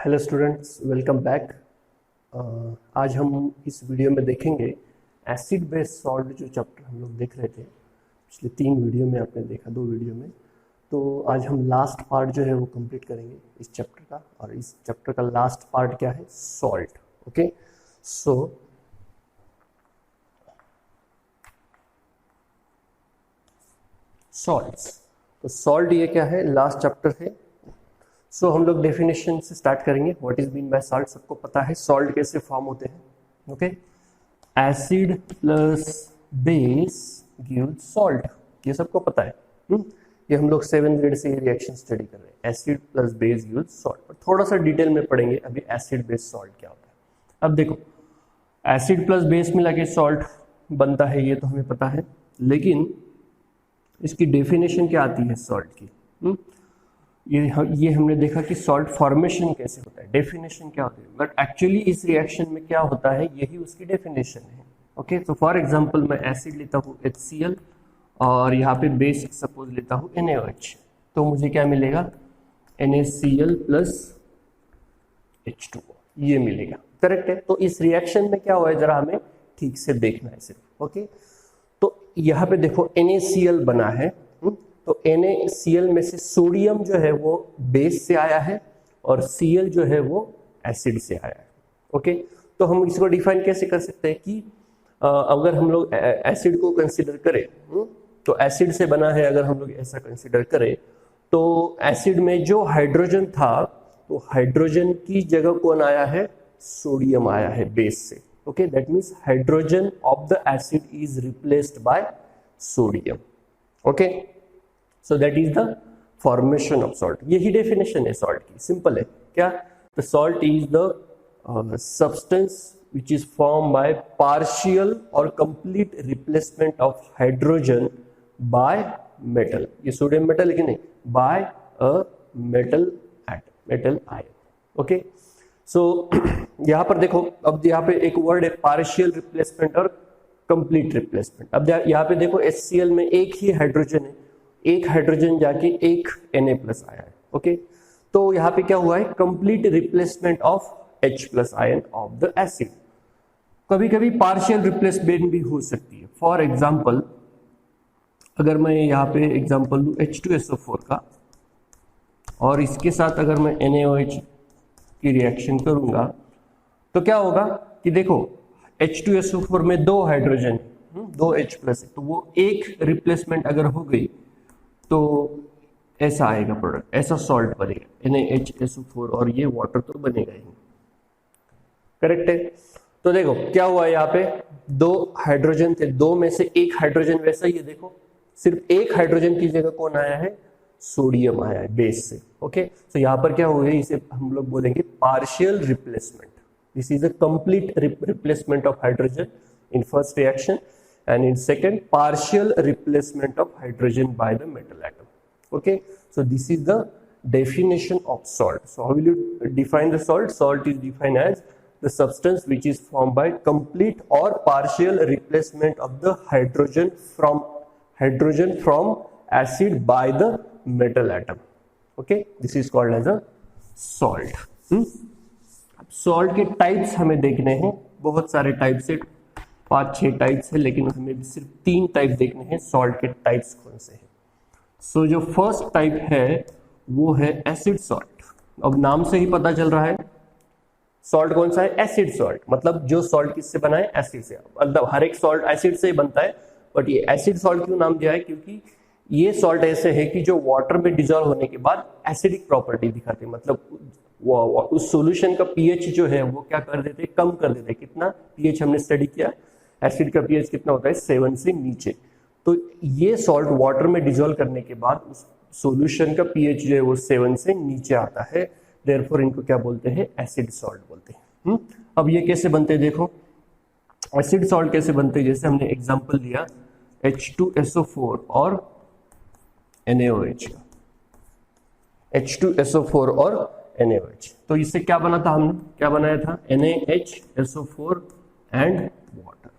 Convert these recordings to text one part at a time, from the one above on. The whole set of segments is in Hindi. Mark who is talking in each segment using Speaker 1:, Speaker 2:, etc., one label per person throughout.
Speaker 1: Hello students, welcome back. आज हम इस वीडियो में देखेंगे एसिड बेस सॉल्ट। जो चैप्टर हम लोग देख रहे थे पिछले 3 वीडियो में, आपने देखा 2 वीडियो में, तो आज हम लास्ट पार्ट जो है वो कंप्लीट करेंगे इस चैप्टर का। और इस चैप्टर का लास्ट पार्ट क्या है? सॉल्ट। ओके, सो सॉल्ट्स। तो सॉल्ट ये क्या है? लास्ट चैप्टर है। सो हम लोग डेफिनेशन से स्टार्ट करेंगे। What is mean bye salt? सबको पता है सॉल्ट कैसे फॉर्म होते हैं। Okay, acid plus base gives salt, ये सबको पता है। ये हम लोग 7th ग्रेड से ये रिएक्शन स्टडी कर रहे हैं। Acid plus base gives salt, पर थोड़ा सा डिटेल में पढ़ेंगे अभी एसिड बेस सॉल्ट क्या होता है। अब देखो, एसिड प्लस बेस मिला के सॉल्ट बनता है, ये तो हमें पता है, लेकिन इसकी डेफिनेशन क्या आती है सॉल्ट की? ये हमने देखा कि सॉल्ट फॉर्मेशन कैसे होता है, डेफिनेशन क्या होती है, बट एक्चुअली इस रिएक्शन में क्या होता है यही उसकी डेफिनेशन है। ओके, तो फॉर एग्जांपल मैं एसिड लेता हूँ HCl और यहाँ पे बेस सपोज लेता हूँ NaOH, तो मुझे क्या मिलेगा? NaCl प्लस H2O, ये मिलेगा। करेक्ट है? तो इस रिएक्शन में क्या हुआ है जरा हमें ठीक से देखना है सिर्फ। ओके, तो यहाँ पे देखो NaCl बना है, तो NaCl में से सोडियम जो है वो बेस से आया है और Cl जो है वो एसिड से आया है। ओके, तो हम इसको डिफाइन कैसे कर सकते हैं कि अगर हम लोग एसिड को कंसीडर करें, तो एसिड से बना है, अगर हम लोग ऐसा कंसीडर करें तो एसिड में जो हाइड्रोजन था, तो हाइड्रोजन की जगह कौन आया है? सोडियम आया है बेस से। Okay, that means hydrogen of the acid is replaced by sodium. Okay, so that is the formation of salt। यही डेफिनेशन है सॉल्ट की, सिंपल है। क्या? the salt is the substance which is formed by partial or complete replacement of hydrogen by metal। ये सोडियम मेटल है कि नहीं? by a metal atom, metal ion। Okay, so यहाँ पर देखो, अब यहाँ पे एक वर्ड है पार्शियल रिप्लेसमेंट और कंप्लीट रिप्लेसमेंट। अब यहाँ पे देखो HCl में एक ही हाइड्रोजन है, एक हाइड्रोजन जाके एक Na प्लस आया है। ओके, तो यहाँ पे क्या हुआ है? Complete replacement of H plus ion of the acid. कभी कभी पार्शियल रिप्लेसमेंट भी हो सकती है। फॉर एग्जाम्पल, अगर मैं यहाँ पे एग्जाम्पल लूँ H2SO4 का, और इसके साथ अगर मैं NaOH की रिएक्शन करूंगा, तो क्या होगा कि देखो H2SO4 में 2 हाइड्रोजन, 2 H प्लस है, तो वो एक रिप्लेसमेंट अगर हो गई तो ऐसा आएगा प्रोडक्ट, ऐसा सॉल्ट बनेगा NaHSO4, और ये वाटर तो बनेगा ही। करेक्ट है? तो देखो क्या हुआ, यहाँ पे 2 हाइड्रोजन थे, 2 में से एक हाइड्रोजन, वैसा ये देखो सिर्फ एक हाइड्रोजन की जगह कौन आया है? सोडियम आया है बेस से। ओके, तो यहाँ पर क्या हुआ, इसे हम लोग बोलेंगे partial replacement. This is a complete replacement of hydrogen in first reaction, and in second partial replacement of hydrogen by the metal atom। okay, so this is the definition of salt। so how will you define the salt? Salt is defined as the substance which is formed by complete or partial replacement of the hydrogen from acid by the metal atom। okay, this is called as a salt। salt के टाइप्स हमें देखने हैं, बहुत सारे टाइप्स है, 5-6 टाइप्स है, लेकिन हमें सिर्फ 3 टाइप देखने हैं सॉल्ट के टाइप्स कौन से हैं। सो जो फर्स्ट टाइप है वो है एसिड सॉल्ट। अब नाम से ही पता चल रहा है सॉल्ट कौन सा है? Acid salt. मतलब जो सॉल्ट किससे बना है? एसिड से। मतलब हर एक सॉल्ट एसिड से ही बनता है, बट ये एसिड सॉल्ट क्यों नाम दिया है? क्योंकि ये सॉल्ट ऐसे है कि जो वाटर में डिजोल्व होने के बाद एसिडिक प्रॉपर्टी दिखाते हैं। मतलब उस सॉल्यूशन का पीएच जो है वो क्या कर देते हैं? कम कर देते हैं। कितना पीएच हमने स्टडी किया? एसिड का पीएच कितना होता है? 7 से नीचे। तो ये सॉल्ट वाटर में डिजोल्व करने के बाद उस सॉल्यूशन का पीएच जो है वो 7 से नीचे आता है, देयरफॉर इनको क्या बोलते हैं? एसिड सॉल्ट बोलते हैं। अब ये कैसे बनते हैं? देखो एसिड सॉल्ट कैसे बनते हैं, जैसे हमने एग्जांपल लिया H2SO4 और NaOH का, H2SO4 और NaOH। तो इससे क्या बना था? हमने क्या बनाया था? NaHSO4 and water.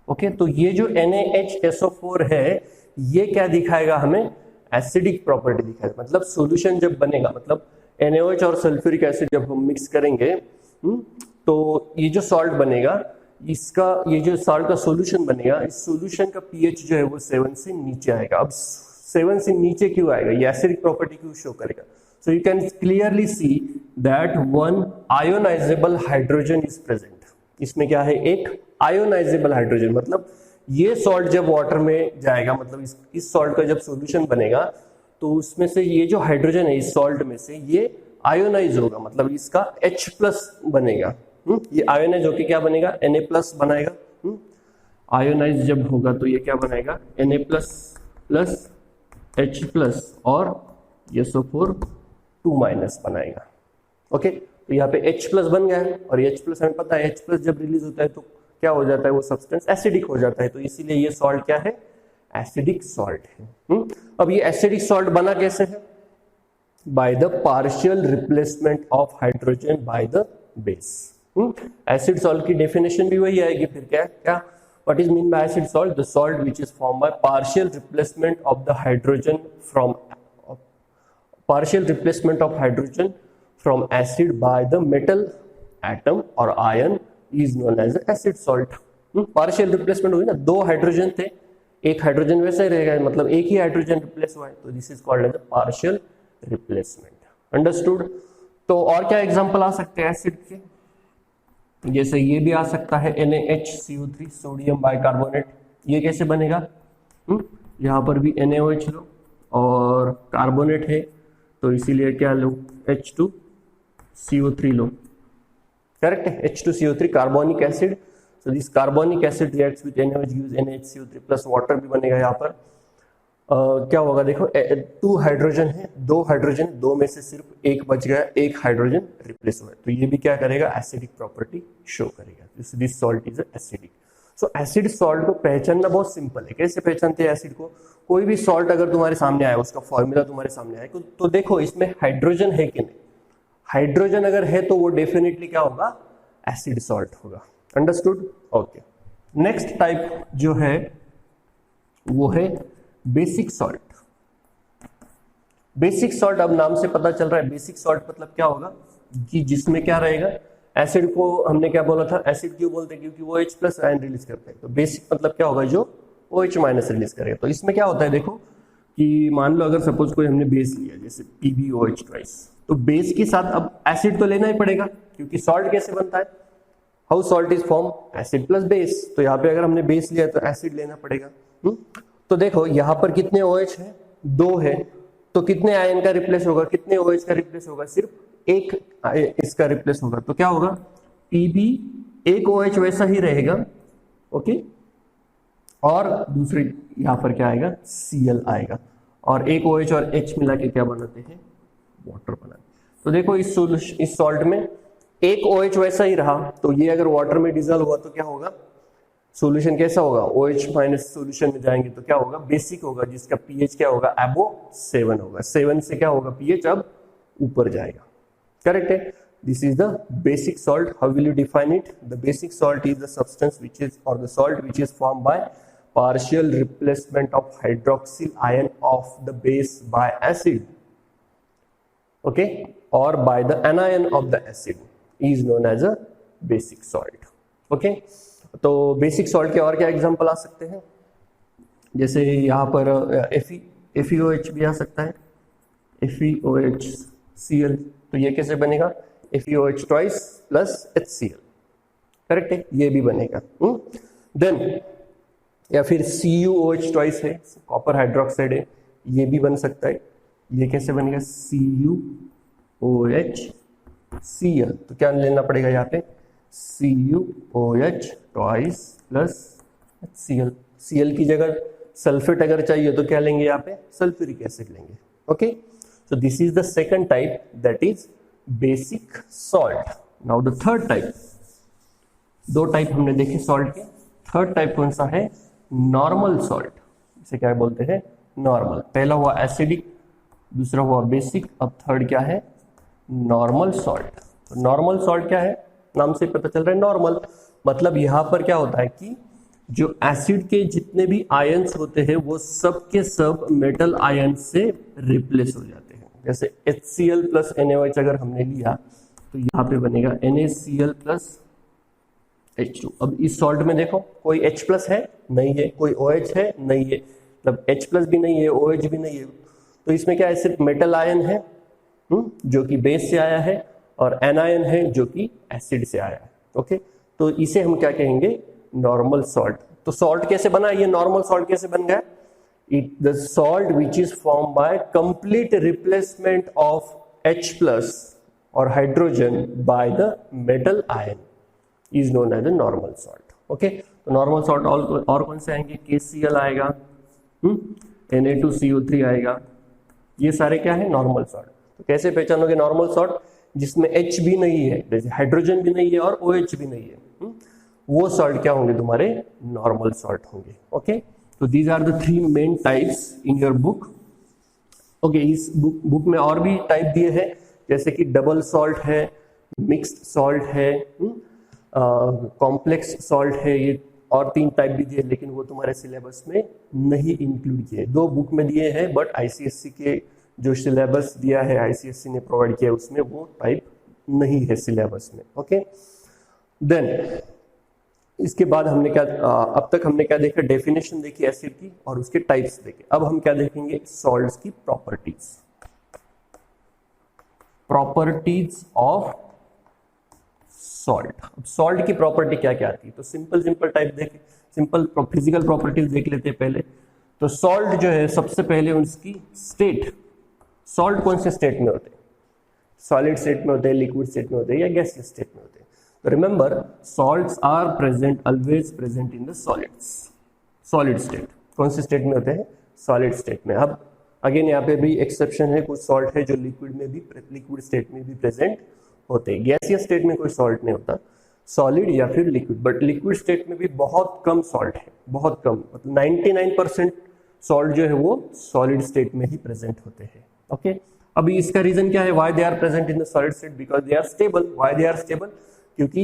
Speaker 1: ओके, तो ये जो NaHSO4 है ये क्या दिखाएगा हमें? एसिडिक प्रॉपर्टी दिखाएगा। मतलब सॉल्यूशन जब बनेगा, मतलब NaOH और सल्फ्यूरिक एसिड जब हम मिक्स करेंगे तो ये जो सॉल्ट बनेगा, इसका ये जो सॉल्ट का सॉल्यूशन बनेगा, इस सॉल्यूशन का पीएच जो है वो 7 से नीचे आएगा। अब 7 से नीचे क्यों आएगा, ये एसिडिक प्रॉपर्टी क्यों शो करेगा? So you can clearly see that one ionisable hydrogen is present. इसमें क्या है, एक आयोनाइजेबल हाइड्रोजन, मतलब ये सॉल्ट जब वाटर में जाएगा, मतलब इस सॉल्ट का जब सॉल्यूशन बनेगा तो उसमें से ये जो हाइड्रोजन है इस सॉल्ट में से ये आयोनाइज होगा, मतलब इसका H+ बनेगा। ये आयोनाइज होके क्या बनेगा, Na+ बनाएगा। आयोनाइज जब होगा तो ये क्या बनाएगा, Na+ H+ और ये SO4 2- बनाएगा। ओके, तो यहाँ पे H+ बन गया है और H+ हमें पता है H+ जब रिलीज होता है तो क्या हो जाता है, वो सब्सटेंस एसिडिक हो जाता है। तो इसीलिए ये सॉल्ट क्या है, एसिडिक सॉल्ट है। अब ये एसिडिक सॉल्ट बना कैसे है, by the partial replacement of hydrogen by the base. Acid salt की डेफिनेशन भी वही आएगी फिर, क्या what is mean by acid salt, the salt which is form by partial replacement of the hydrogen from acid by the metal atom और ion is known as acid salt. Partial replacement हुई ना, 2 हाइड्रोजन थे, एक हाइड्रोजन वैसा ही रहेगा, मतलब एक ही हाइड्रोजन रिप्लेस हुआ है, तो this is called as partial replacement. Understood? तो और क्या एग्जांपल आ सकते हैं एसिड के, जैसे ये भी आ सकता है NaHCO3 सोडियम बाइकार्बोनेट। ये कैसे बनेगा, यहाँ पर भी NaOH लो और कार्बोनेट है तो इसीलिए क्या लो, H2CO3 लो। करेक्ट है, H2CO3 carbonic acid. So this carbonic acid reacts with NaOH gives NaHCO3 plus water भी बनेगा। यहाँ पर क्या होगा, देखो 2 हाइड्रोजन है, 2 हाइड्रोजन, 2 में से सिर्फ एक बच गया, एक हाइड्रोजन रिप्लेस हुआ है, तो ये भी क्या करेगा, एसिडिक प्रॉपर्टी शो करेगा। This salt is acidic. So acid salt को पहचानना बहुत सिंपल है। कैसे पहचानते हैं एसिड को, कोई भी सॉल्ट अगर तुम्हारे सामने आए, उसका फॉर्मूला तुम्हारे सामने आए तो देखो इसमें हाइड्रोजन है कि नहीं। हाइड्रोजन अगर है तो वो डेफिनेटली क्या होगा, एसिड सॉल्ट होगा। अंडरस्टूड? ओके, नेक्स्ट टाइप जो है वो है बेसिक सॉल्ट। बेसिक सॉल्ट, अब नाम से पता चल रहा है बेसिक सॉल्ट मतलब क्या होगा कि जिसमें क्या रहेगा, एसिड को हमने क्या बोला था, एसिड क्यों बोलते हैं, क्योंकि वो H+ आयन रिलीज करते हैं। तो बेसिक मतलब क्या होगा, जो OH- रिलीज करेगा। तो इसमें क्या होता है, देखो कि मान लो अगर सपोज कोई हमने बेस लिया जैसे PbOH ट्वाइस, तो बेस के साथ अब एसिड तो लेना ही पड़ेगा, क्योंकि सॉल्ट कैसे बनता है, how salt is form, acid plus base. तो यहाँ पे अगर हमने बेस लिया तो एसिड लेना पड़ेगा। तो देखो यहाँ पर कितने OH है, 2 है, तो कितने आयन का रिप्लेस होगा, कितने OH का रिप्लेस होगा, सिर्फ एक इसका रिप्लेस होगा। तो क्या होगा, Pb एक OH वैसा ही रहेगा, ओके, और दूसरी यहाँ पर क्या आएगा, Cl आएगा, और एक OH और H मिला के क्या बनाते हैं, वाटर बनाते हैं। तो देखो इस सॉल्ट में एक OH वैसा ही रहा, तो ये अगर वाटर में डिजोल्व हुआ तो क्या होगा, सॉल्यूशन कैसा होगा, OH- सॉल्यूशन में जाएंगे तो क्या होगा, बेसिक होगा, जिसका पीएच क्या होगा, अबव 7 होगा। 7 से क्या होगा, पीएच अब ऊपर जाएगा। करेक्ट है, this is the basic salt. How will you define it, the basic salt is the substance which is और the salt which is form by partial replacement of hydroxyl ion of the base by acid, okay, or by the anion of the acid is known as a basic salt. Okay, तो बेसिक सॉल्ट के और क्या एग्जांपल आ सकते हैं, जैसे यहाँ पर FeOH भी आ सकता है, FeOHCl। तो ये कैसे बनेगा, FeOH twice plus HCl। Correct है, ये भी बनेगा। देन या फिर CuOH ट्वाइस है, कॉपर हाइड्रोक्साइड है, ये भी बन सकता है। ये कैसे बनेगा, CuOHCl। तो क्या लेना पड़ेगा यहाँ पे, CuOH twice plus HCl। Cl की जगह सल्फेट अगर चाहिए तो क्या लेंगे, यहाँ पे सल्फ्यूरिक एसिड लेंगे। Okay, so this is the second type, that is basic salt. Now the third type, 2 type हमने देखे सॉल्ट के, थर्ड टाइप कौन सा है, नॉर्मल सॉल्ट। इसे क्या बोलते हैं, नॉर्मल। पहला हुआ एसिडिक, दूसरा हुआ बेसिक, अब थर्ड क्या है, नॉर्मल सॉल्ट। तो नॉर्मल सॉल्ट क्या है, नाम से पता चल रहा है नॉर्मल, मतलब यहां पर क्या होता है कि जो एसिड के जितने भी आयंस होते हैं वो सब के सब मेटल आयन से रिप्लेस हो जाते हैं। जैसे HCl प्लस NaOH अगर हमने लिया तो यहाँ पे बनेगा NaCl प्लस H2। अब इस सॉल्ट में देखो कोई H प्लस है नहीं है, कोई OH है नहीं है, मतलब H प्लस भी नहीं है, OH भी नहीं है, तो इसमें क्या है, सिर्फ मेटल आयन है जो कि बेस से आया है, और एनायन है जो कि एसिड से आया है। ओके, तो इसे हम क्या कहेंगे, नॉर्मल सॉल्ट। तो सॉल्ट कैसे बना, ये नॉर्मल सॉल्ट कैसे बन गया, the salt which is formed by complete replacement of H plus or hydrogen by the metal ion is known as a normal salt। Okay, तो नॉर्मल सॉल्ट और कौन से आएंगे, KCl आएगा, Na2CO3 आएगा, ये सारे क्या है, नॉर्मल सॉल्ट। तो कैसे पहचानोगे नॉर्मल सॉल्ट, जिसमें H भी नहीं है, जैसे हाइड्रोजन भी नहीं है और OH भी नहीं है, वो सॉल्ट क्या होंगे, तुम्हारे नॉर्मल सॉल्ट होंगे। ओके, तो these are the 3 main types in your book. Okay, इस बुक में और भी टाइप दिए हैं, जैसे कि डबल सॉल्ट है, मिक्स्ड सॉल्ट है, कॉम्प्लेक्स सॉल्ट है, ये और 3 टाइप भी दिए, लेकिन वो तुम्हारे सिलेबस में नहीं इंक्लूड किए। 2 बुक में दिए हैं, बट ICSE के जो सिलेबस दिया है, ICSE ने प्रोवाइड किया, उसमें वो टाइप नहीं है सिलेबस में। ओके, देन इसके बाद हमने क्या, अब तक हमने क्या देखा, डेफिनेशन देखी एसिड की और उसके टाइप्स देखे। अब हम क्या देखेंगे, सॉल्ट्स की प्रॉपर्टीज, प्रॉपर्टीज ऑफ सॉल्ट। अब सॉल्ट की प्रॉपर्टी क्या क्या आती है, तो सिंपल टाइप देखे, सिंपल फिजिकल प्रॉपर्टीज देख लेते हैं पहले। तो सॉल्ट जो है, सबसे पहले उसकी स्टेट, सॉल्ट कौन से स्टेट में होते हैं, सॉलिड स्टेट में होते हैं, लिक्विड स्टेट में होते हैं, या गैसियस स्टेट में होते हैं। Remember, salts are present, always present in the solids, solid state। कौन से स्टेट में होते हैं, सॉलिड स्टेट में। अब अगेन यहाँ पे भी एक्सेप्शन है, कुछ सॉल्ट है जो लिक्विड में भी, लिक्विड स्टेट में भी प्रेजेंट होते हैं। गैसियस स्टेट में कोई सॉल्ट नहीं होता, सॉलिड या फिर लिक्विड, बट लिक्विड स्टेट में भी बहुत कम सॉल्ट है, बहुत कम, मतलब 99% सॉल्ट जो है वो सॉलिड स्टेट में ही प्रेजेंट होते हैं। ओके, अभी इसका रीजन क्या है, why they are present in the solid state, because they are stable. Why they are stable, क्योंकि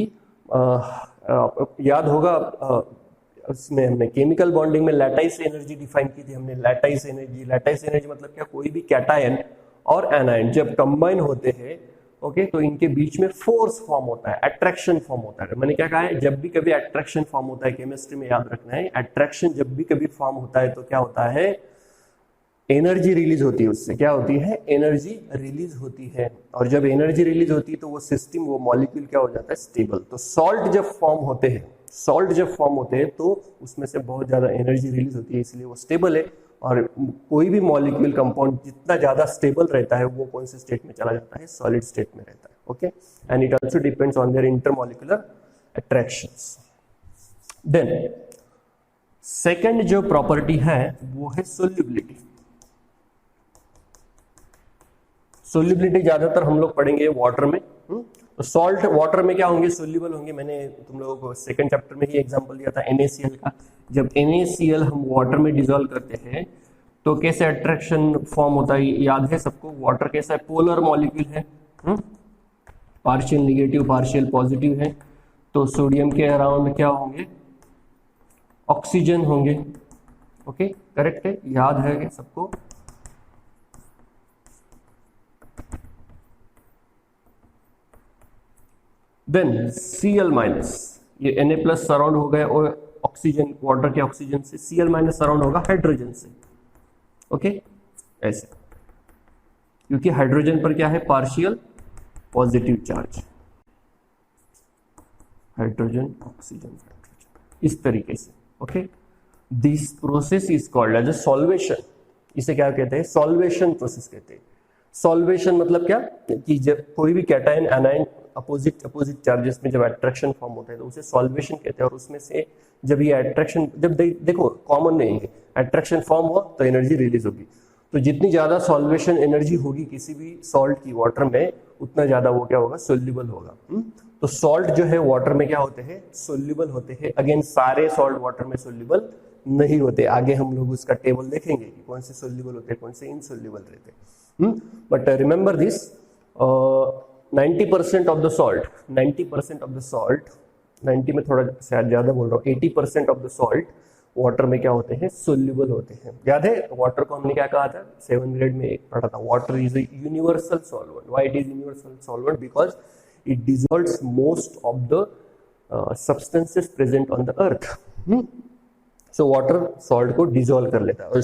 Speaker 1: याद होगा उसमें हमने केमिकल बॉन्डिंग में लैटाइस एनर्जी डिफाइन की थी हमने। लैटाइस एनर्जी मतलब क्या, कोई भी कैटायन और एनायन जब कंबाइन होते हैं, ओके, तो इनके बीच में फोर्स फॉर्म होता है, अट्रैक्शन फॉर्म होता है। मैंने क्या कहा है, जब भी कभी अट्रैक्शन फॉर्म होता है, केमिस्ट्री में याद रखना है, अट्रैक्शन जब भी कभी फॉर्म होता है तो क्या होता है, एनर्जी रिलीज होती है, उससे क्या होती है, एनर्जी रिलीज होती है। और जब एनर्जी रिलीज होती है तो वो सिस्टम, वो मॉलिक्यूल क्या हो जाता है, स्टेबल। तो सॉल्ट जब फॉर्म होते हैं, तो उसमें से बहुत ज्यादा एनर्जी रिलीज होती है, इसलिए वो स्टेबल है। और कोई भी मॉलिक्यूल कंपाउंड जितना ज्यादा स्टेबल रहता है, वो कौन से स्टेट में चला जाता है, सॉलिड स्टेट में रहता है। Okay, and it also depends on their intermolecular attractions. Then second जो प्रॉपर्टी है वो है सोल्यूबिलिटी। सोल्यूबिलिटी ज्यादातर हम लोग पढ़ेंगे वाटर में। तो सॉल्ट वाटर में क्या होंगे, सोल्यूबल होंगे। मैंने तुम लोगों को सेकंड चैप्टर में ही एग्जांपल दिया था NaCl का। जब NaCl हम वाटर में डिसॉल्व करते हैं तो कैसे अट्रैक्शन फॉर्म होता है, याद है सबको। वाटर कैसा है, पोलर मॉलिक्यूल है, पार्शियल निगेटिव पार्शियल पॉजिटिव है। तो सोडियम के अराउंड क्या होंगे, ऑक्सीजन होंगे। ओके, करेक्ट है, याद है सबको। देन Cl माइनस, ये Na+ सराउंड हो गए और ऑक्सीजन, वाटर के ऑक्सीजन से, Cl माइनस सराउंड होगा हाइड्रोजन से। ओके, ऐसे, क्योंकि हाइड्रोजन पर क्या है, partial positive charge, hydrogen oxygen hydrogen, इस तरीके से। Okay, this process is called as a solvation. इसे क्या कहते हैं, सॉल्वेशन प्रोसेस कहते हैं। सॉल्वेशन मतलब क्या, कि जब कोई भी कैटायन एनायन अपोजिट चार्जेस में जब अट्रैक्शन फॉर्म होता है तो उसे सॉल्वेशन कहते हैं। और उसमें से जब ये अट्रैक्शन, जब देखो कॉमन नहीं है, अट्रैक्शन फॉर्म हुआ तो एनर्जी रिलीज होगी। तो जितनी ज्यादा सॉल्वेशन एनर्जी होगी किसी भी सॉल्ट की वाटर में, उतना ज्यादा वो क्या होगा, सोल्यूबल होगा। तो सॉल्ट जो है वाटर में क्या होते हैं, सोल्यूबल होते हैं। अगेन सारे सॉल्ट वाटर में सोल्यूबल नहीं होते, आगे हम लोग उसका टेबल देखेंगे कि कौन से सोल्यूबल होते हैं, कौन से इनसोल्यूबल रहते हैं। But remember this, 90% of the salt, 90% of the salt, 90 में थोड़ा शायद ज्यादा बोल रहा हूँ, 80% ऑफ द सॉल्ट वाटर में क्या होते हैं, सोल्यूबल होते हैं। याद है वाटर को हमने क्या कहा था, 7th ग्रेड में एक पढ़ा था, water is a universal solvent. Why it is universal solvent? Because it dissolves most of the substances present on the earth. So water salt को डिसॉल्व कर लेता है। और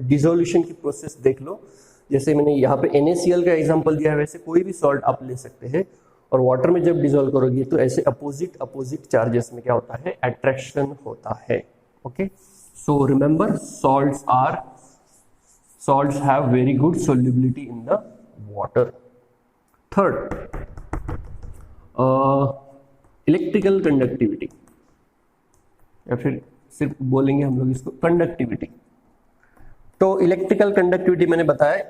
Speaker 1: डिसोल्यूशन की प्रोसेस देख लो, जैसे मैंने यहाँ पे NaCl का एग्जांपल दिया है, वैसे कोई भी सॉल्ट आप ले सकते हैं। और वाटर में जब डिसॉल्व करोगे तो ऐसे अपोजिट चार्जेस में क्या होता है, अट्रैक्शन होता है। Okay, so remember salts have very good solubility in the water. Third, electrical conductivity, या फिर सिर्फ बोलेंगे हम लोग इसको कंडक्टिविटी। तो इलेक्ट्रिकल कंडक्टिविटी मैंने बताया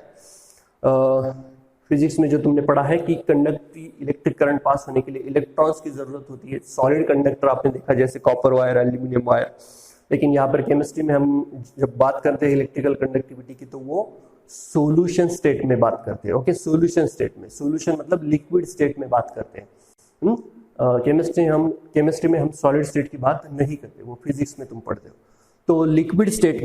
Speaker 1: फिजिक्स में जो तुमने पढ़ा है कि इलेक्ट्रिक करंट पास होने के लिए इलेक्ट्रॉन्स की जरूरत होती है। सॉलिड कंडक्टर आपने देखा जैसे कॉपर वायर, एल्यूमिनियम वायर। लेकिन यहाँ पर केमिस्ट्री में हम जब बात करते हैं इलेक्ट्रिकल कंडक्टिविटी की तो वो सोल्यूशन स्टेट में बात करते हैं। ओके, सोल्यूशन स्टेट में, सोल्यूशन मतलब लिक्विड स्टेट में बात करते हैं। केमिस्ट्री में हम सॉलिड स्टेट की बात नहीं करते, वो फिजिक्स में तुम पढ़ते हो। तो लिक्विड स्टेट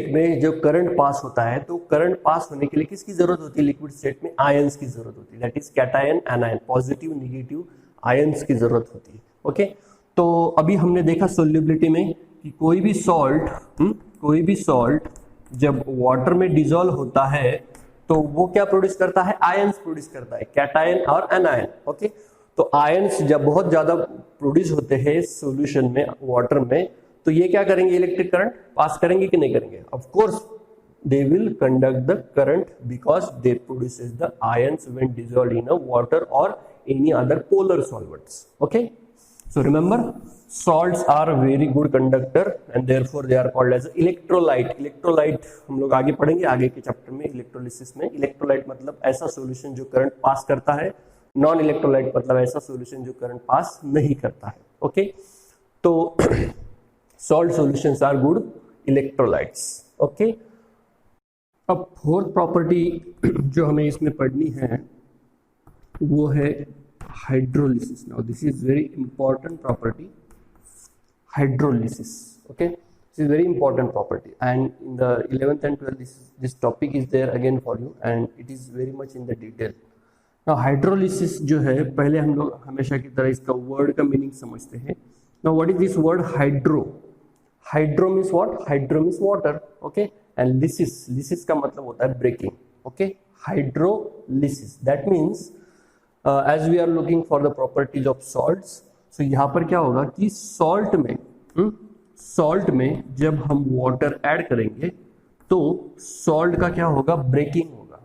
Speaker 1: में जो करंट पास होता है, तो करंट पास होने के लिए किसकी जरूरत होती है लिक्विड स्टेट में? आयंस की जरूरत होती है, that is cation anion, positive negative ions की जरूरत होती है। ओके, तो अभी हमने देखा सोल्युबिलिटी में कि कोई भी सॉल्ट जब वाटर में डिसॉल्व होता है तो वो क्या प्रोड्यूस करता है? आयंस प्रोड्यूस करता है, कैटायन और एनायन। ओके, तो आयंस जब बहुत ज्यादा प्रोड्यूस होते हैं सॉल्यूशन में, वाटर में, तो ये क्या करेंगे? इलेक्ट्रिक करंट पास करेंगे कि नहीं करेंगे? Of course they will conduct the current because they produces the ions when dissolved in a water और any other polar solvents. Okay, so remember salts are very good conductor and therefore they are called as electrolyte. Electrolyte हम लोग आगे पढ़ेंगे, आगे के चैप्टर में इलेक्ट्रोलिसिस में। इलेक्ट्रोलाइट मतलब ऐसा सॉल्यूशन जो करंट पास करता है, नॉन इलेक्ट्रोलाइट मतलब ऐसा सॉल्यूशन जो करंट पास नहीं करता है। ओके, तो salt solutions are good electrolytes. Okay, अब फोर्थ प्रॉपर्टी जो हमें इसमें पढ़नी है वो है hydrolysis. Now this is very important property, hydrolysis. Okay, this is very important property, and in the 11th and 12th this topic is there again for you and it is very much in the detail. Now hydrolysis जो है, पहले हम लोग हमेशा की तरह इसका वर्ड का मीनिंग समझते हैं। Now what is this word hydro? Hydro means what? Hydro means water. Okay, and lysis का मतलब होता है breaking. Okay, hydrolysis, that means as we are looking for the properties of salts, तो यहाँ पर क्या होगा कि सॉल्ट में जब हम वाटर ऐड करेंगे तो सॉल्ट का क्या होगा? ब्रेकिंग होगा।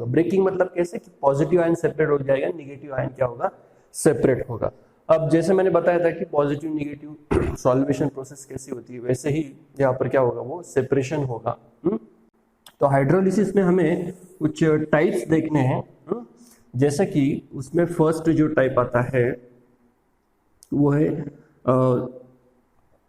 Speaker 1: ब्रेकिंग मतलब कैसे कि पॉजिटिव आयन सेपरेट हो जाएगा, नेगेटिव आयन क्या होगा? सेपरेट होगा। अब जैसे मैंने बताया था कि पॉजिटिव नेगेटिव सॉल्वेशन प्रोसेस कैसी होती है, वैसे ही यहाँ पर क्या होगा? वो सेपरेशन होगा। तो हाइड्रोलिसिस में हमें कुछ टाइप्स देखने हैं। जैसे कि उसमें फर्स्ट जो टाइप आता है वो है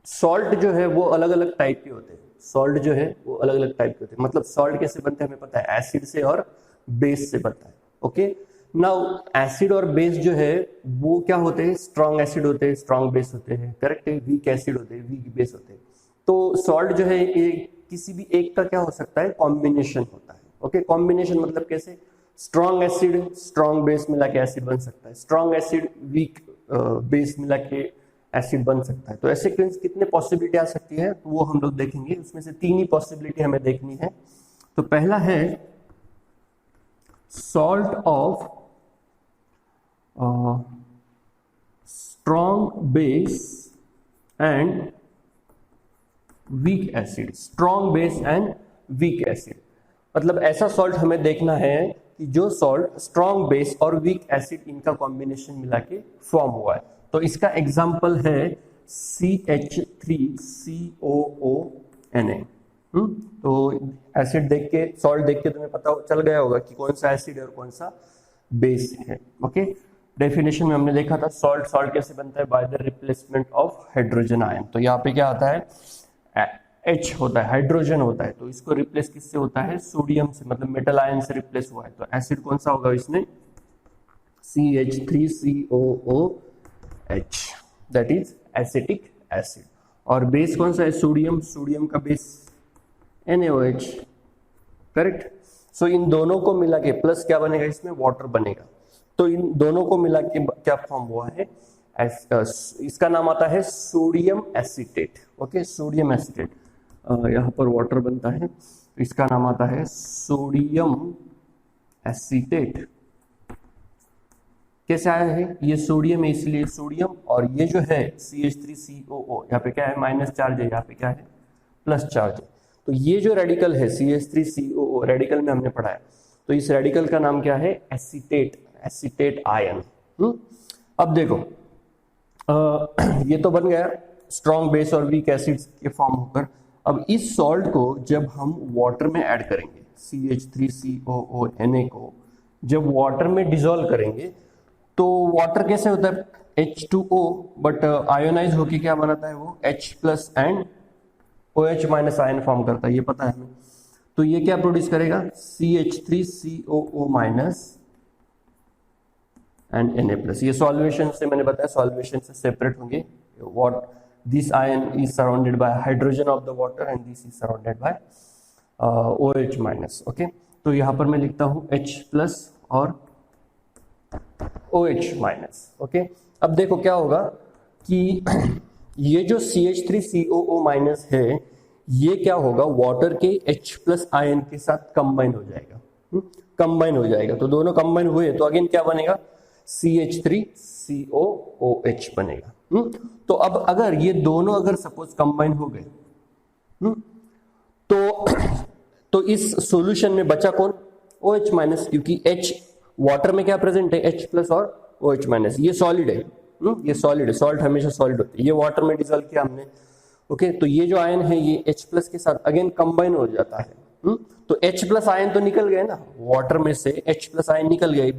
Speaker 1: सॉल्ट जो है वो अलग अलग टाइप के होते हैं। सॉल्ट जो है वो अलग अलग टाइप के होते हैं। मतलब सॉल्ट कैसे बनते हैं हमें पता है, एसिड से और बेस से बनता है। ओके, नाउ एसिड और बेस जो है वो क्या होते हैं? स्ट्रॉन्ग एसिड होते हैं, स्ट्रॉन्ग बेस होते हैं, करेक्ट है। वीक एसिड होते हैं, वीक बेस होते हैं। तो सॉल्ट जो है किसी भी एक का क्या हो सकता है? कॉम्बिनेशन होता है। ओके, कॉम्बिनेशन मतलब कैसे? स्ट्रॉन्ग एसिड स्ट्रॉन्ग बेस मिला के एसिड बन सकता है, स्ट्रॉन्ग एसिड वीक बेस मिला के एसिड बन सकता है। तो ऐसे कितने पॉसिबिलिटी आ सकती है तो वो हम लोग देखेंगे। उसमें से 3 ही पॉसिबिलिटी हमें देखनी है। तो पहला है salt of strong base and weak acid. Strong base and weak acid मतलब ऐसा सॉल्ट हमें देखना है कि जो सॉल्ट स्ट्रॉन्ग बेस और वीक एसिड इनका कॉम्बिनेशन मिला के फॉर्म हुआ है। तो इसका एग्जांपल है CH3COONA। तो एसिड देख के, सॉल्ट देख के तुम्हें पता चल गया होगा कि कौन सा एसिड है और कौन सा बेस है। ओके, डेफिनेशन में हमने देखा था सॉल्ट कैसे बनता है? By the replacement of hydrogen ion. तो यहाँ पे क्या आता है? H होता है, हाइड्रोजन होता है, तो इसको रिप्लेस किससे होता है? सोडियम से, मतलब मेटल आयन से रिप्लेस हुआ है। तो एसिड कौन सा होगा इसमें? CH3COOH, that is acetic acid. और बेस कौन सा है? सोडियम। सोडियम का बेस NaOH, करेक्ट। सो इन दोनों को मिला के प्लस क्या बनेगा? इसमें वाटर बनेगा। तो इन दोनों को मिला के क्या फॉर्म हुआ है? इसका नाम आता है sodium acetate. Okay, sodium acetate. यहाँ पर वाटर बनता है, इसका नाम आता है सोडियम एसीटेट। कैसे आया है? ये सोडियम है इसलिए सोडियम, और ये जो है CH3COO, यहाँ पे क्या है? माइनस चार्ज है, यहाँ पे क्या है? प्लस चार्ज है। तो ये जो रेडिकल है CH3COO, रेडिकल में हमने पढ़ा है, तो इस रेडिकल का नाम क्या है? Acetate, acetate ion. अब देखो, ये तो बन गया स्ट्रॉन्ग बेस और वीक एसिड्स के फॉर्म होकर। अब इस सॉल्ट को जब हम वाटर में ऐड करेंगे, CH3COO Na को जब वाटर में डिसॉल्व करेंगे, तो वाटर कैसे होता है? H2O, बट आयोनाइज होके क्या बनाता है वो? H plus and OH minus ion form करता है, ये पता है हमें। तो ये क्या प्रोड्यूस करेगा? CH3COO minus and Na+। ये सॉल्वेशन से मैंने बताया, सॉल्वेशन से सेपरेट होंगे। What this ion is surrounded by hydrogen of the water and this is surrounded by OH minus. Okay, तो यहां पर मैं लिखता हूं H प्लस और OH माइनस। ओके, अब देखो क्या होगा कि ये जो CH3COO माइनस है, ये क्या होगा? वाटर के H प्लस आयन के साथ कंबाइन हो जाएगा। कंबाइन हो जाएगा, तो दोनों कंबाइन हुए तो अगेन क्या बनेगा? CH3COOH बनेगा। तो अब अगर ये दोनों अगर सपोज कंबाइन हो गए, तो इस सॉल्यूशन में बचा कौन? OH माइनस, क्योंकि H वाटर में क्या प्रेजेंट है? H प्लस और OH माइनस। ये सॉलिड है, ये सॉलिड है, सॉल्ट हमेशा सॉलिड होती है। ये वाटर में डिसॉल्व किया हमने। ओके, तो ये जो आयन है ये H प्लस के साथ अगेन कंबाइन हो जाता है। तो H प्लस आयन तो निकल गए ना, वाटर में से H प्लस आयन निकल गए,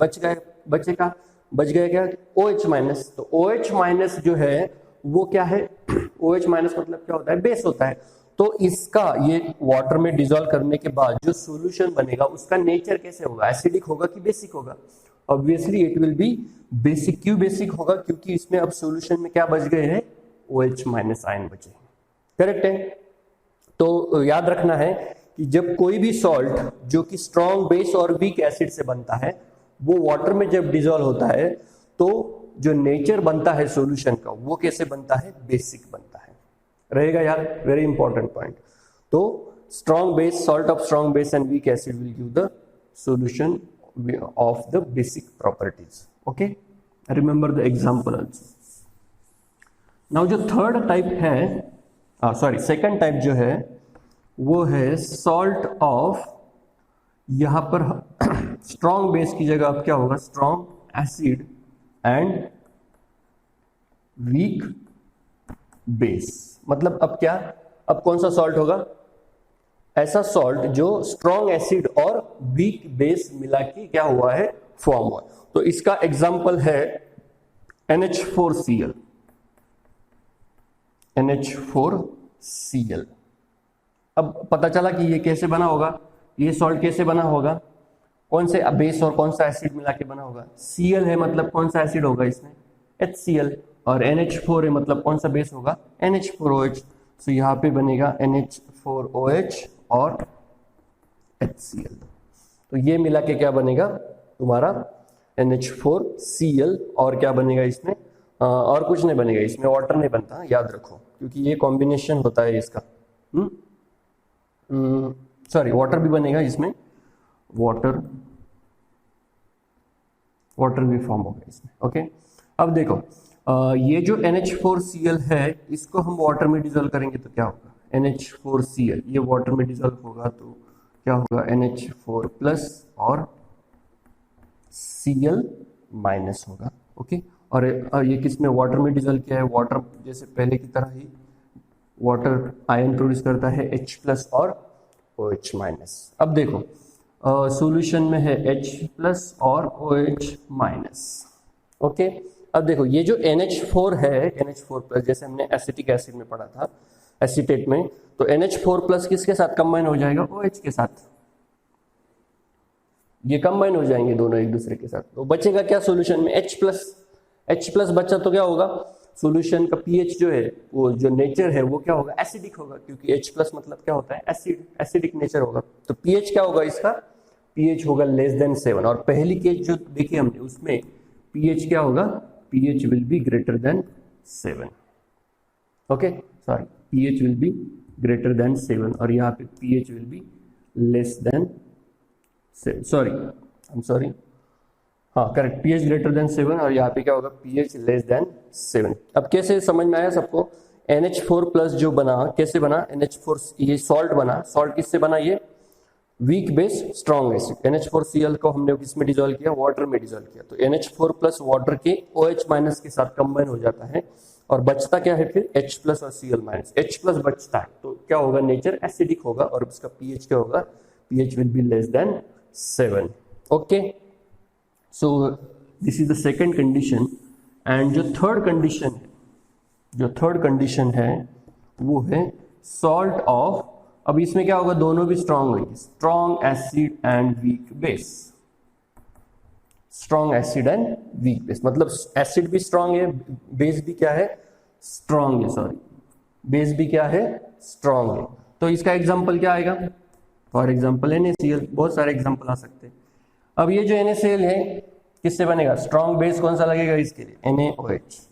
Speaker 1: बच गया क्या? OH minus. तो OH माइनस जो है वो क्या है? OH माइनस मतलब क्या होता है? बेस होता है। तो इसका ये वाटर में डिसॉल्व करने के बाद जो सॉल्यूशन बनेगा उसका नेचर कैसे होगा? एसिडिक होगा कि बेसिक होगा? Obviously it will be basic. क्यों बेसिक होगा? क्योंकि इसमें अब सॉल्यूशन में क्या बच गए हैं? OH माइनस आयन बचे। करेक्ट है? तो याद रखना है कि जब कोई भी सॉल्ट जो कि स्ट्रॉन्ग बेस और वीक एसिड से बनता है, वो वाटर में जब डिसॉल्व होता है, तो जो नेचर बनता है सॉल्यूशन का वो कैसे बनता है? बेसिक बनता है। रहेगा यार, वेरी इंपॉर्टेंट पॉइंट। तो strong base, salt of strong base and weak acid will give the solution of the basic properties. Okay, remember the example also. Now जो थर्ड टाइप है, सेकंड टाइप जो है वो है सॉल्ट ऑफ, यहां पर स्ट्रॉन्ग बेस की जगह अब क्या होगा? Strong acid and weak base. मतलब अब क्या? अब कौन सा सॉल्ट होगा? ऐसा सॉल्ट जो स्ट्रॉन्ग एसिड और वीक बेस मिला के क्या हुआ है? फॉर्म हुआ। तो इसका एग्जांपल है NH4Cl। NH4Cl। अब पता चला कि ये कैसे बना होगा, ये सॉल्ट कैसे बना होगा? कौन से बेस और कौन सा एसिड मिला के बना होगा? Cl है मतलब कौन सा एसिड होगा इसमें? HCl। और NH4 है मतलब कौन सा बेस होगा? NH4OH। तो यहां पे बनेगा NH4OH और HCl। तो ये मिला के क्या बनेगा तुम्हारा? NH4Cl। और क्या बनेगा इसमें? और कुछ नहीं बनेगा इसमें, वाटर नहीं बनता, याद रखो, क्योंकि ये कॉम्बिनेशन होता है इसका। सॉरी, वाटर भी बनेगा इसमें, वाटर भी फॉर्म होगा इसमें। ओके, अब देखो, ये जो NH4Cl है इसको हम वाटर में डिसॉल्व करेंगे तो क्या होगा? NH4Cl ये वाटर में डिसॉल्व होगा तो क्या होगा? NH4 प्लस और Cl माइनस होगा। ओके, और ये किसमें? वाटर में डिसॉल्व किया है। वाटर जैसे पहले की तरह ही वाटर आयन प्रोड्यूस करता है H प्लस और OH माइनस। अब देखो सॉल्यूशन में है H प्लस और OH माइनस। ओके, अब देखो ये जो NH4 है, NH4 प्लस, जैसे हमने एसिटिक एसिड में पढ़ा था एसीटेट में, तो NH4 प्लस किसके साथ कंबाइन हो जाएगा? OH के साथ। ये कंबाइन हो जाएंगे दोनों एक दूसरे के साथ, तो बचेगा क्या सॉल्यूशन में? H प्लस बचा तो क्या होगा? सॉल्यूशन का पीएच जो है, वो जो नेचर है वो क्या होगा, एसिडिक होगा, क्योंकि H+ मतलब क्या होता है, एसिड, एसिडिक नेचर होगा। तो पीएच क्या होगा इसका, पीएच होगा लेस देन 7। और पहली केस जो देखी हमने उसमें पीएच क्या होगा, pH will be greater than 7। Okay, sorry, pH will be greater than 7 और यहाँ पे pH will be less than, sorry I am sorry, हाँ करेक्ट, पीएच ग्रेटर देन 7 और यहाँ पे क्या होगा, पीएच लेस देन 7। अब कैसे समझ में आया सबको, NH4+ जो बना, कैसे बना, NH4 ये सॉल्ट बना, सॉल्ट किससे बना, ये weak base strong acid, NH4Cl को हमने किसमें डिजोल्व किया, वाटर में डिजोल्व किया। तो NH4+ वाटर के OH- के साथ कंबाइन हो जाता है और बचता क्या है फिर H+ और Cl-, H+ बचता है, तो क्या होगा, नेचर एसिडिक होगा और उसका पीएच क्या होगा, pH will be less than 7। Okay, so this is the second condition. And जो थर्ड कंडीशन है वो है सॉल्ट ऑफ, अब इसमें क्या होगा, दोनों भी स्ट्रॉन्ग होंगे, strong acid and weak base, strong acid and weak base, मतलब एसिड भी स्ट्रॉन्ग है, बेस भी क्या है, स्ट्रॉन्ग है, सॉरी बेस भी क्या है, स्ट्रॉन्ग है। तो इसका एग्जांपल क्या आएगा, फॉर एग्जांपल NaCl, बहुत सारे एग्जांपल आ सकते हैं। अब ये जो NaCl है किससे बनेगा, स्ट्रॉन्ग बेस कौन सा लगेगा इसके लिए, NaOH।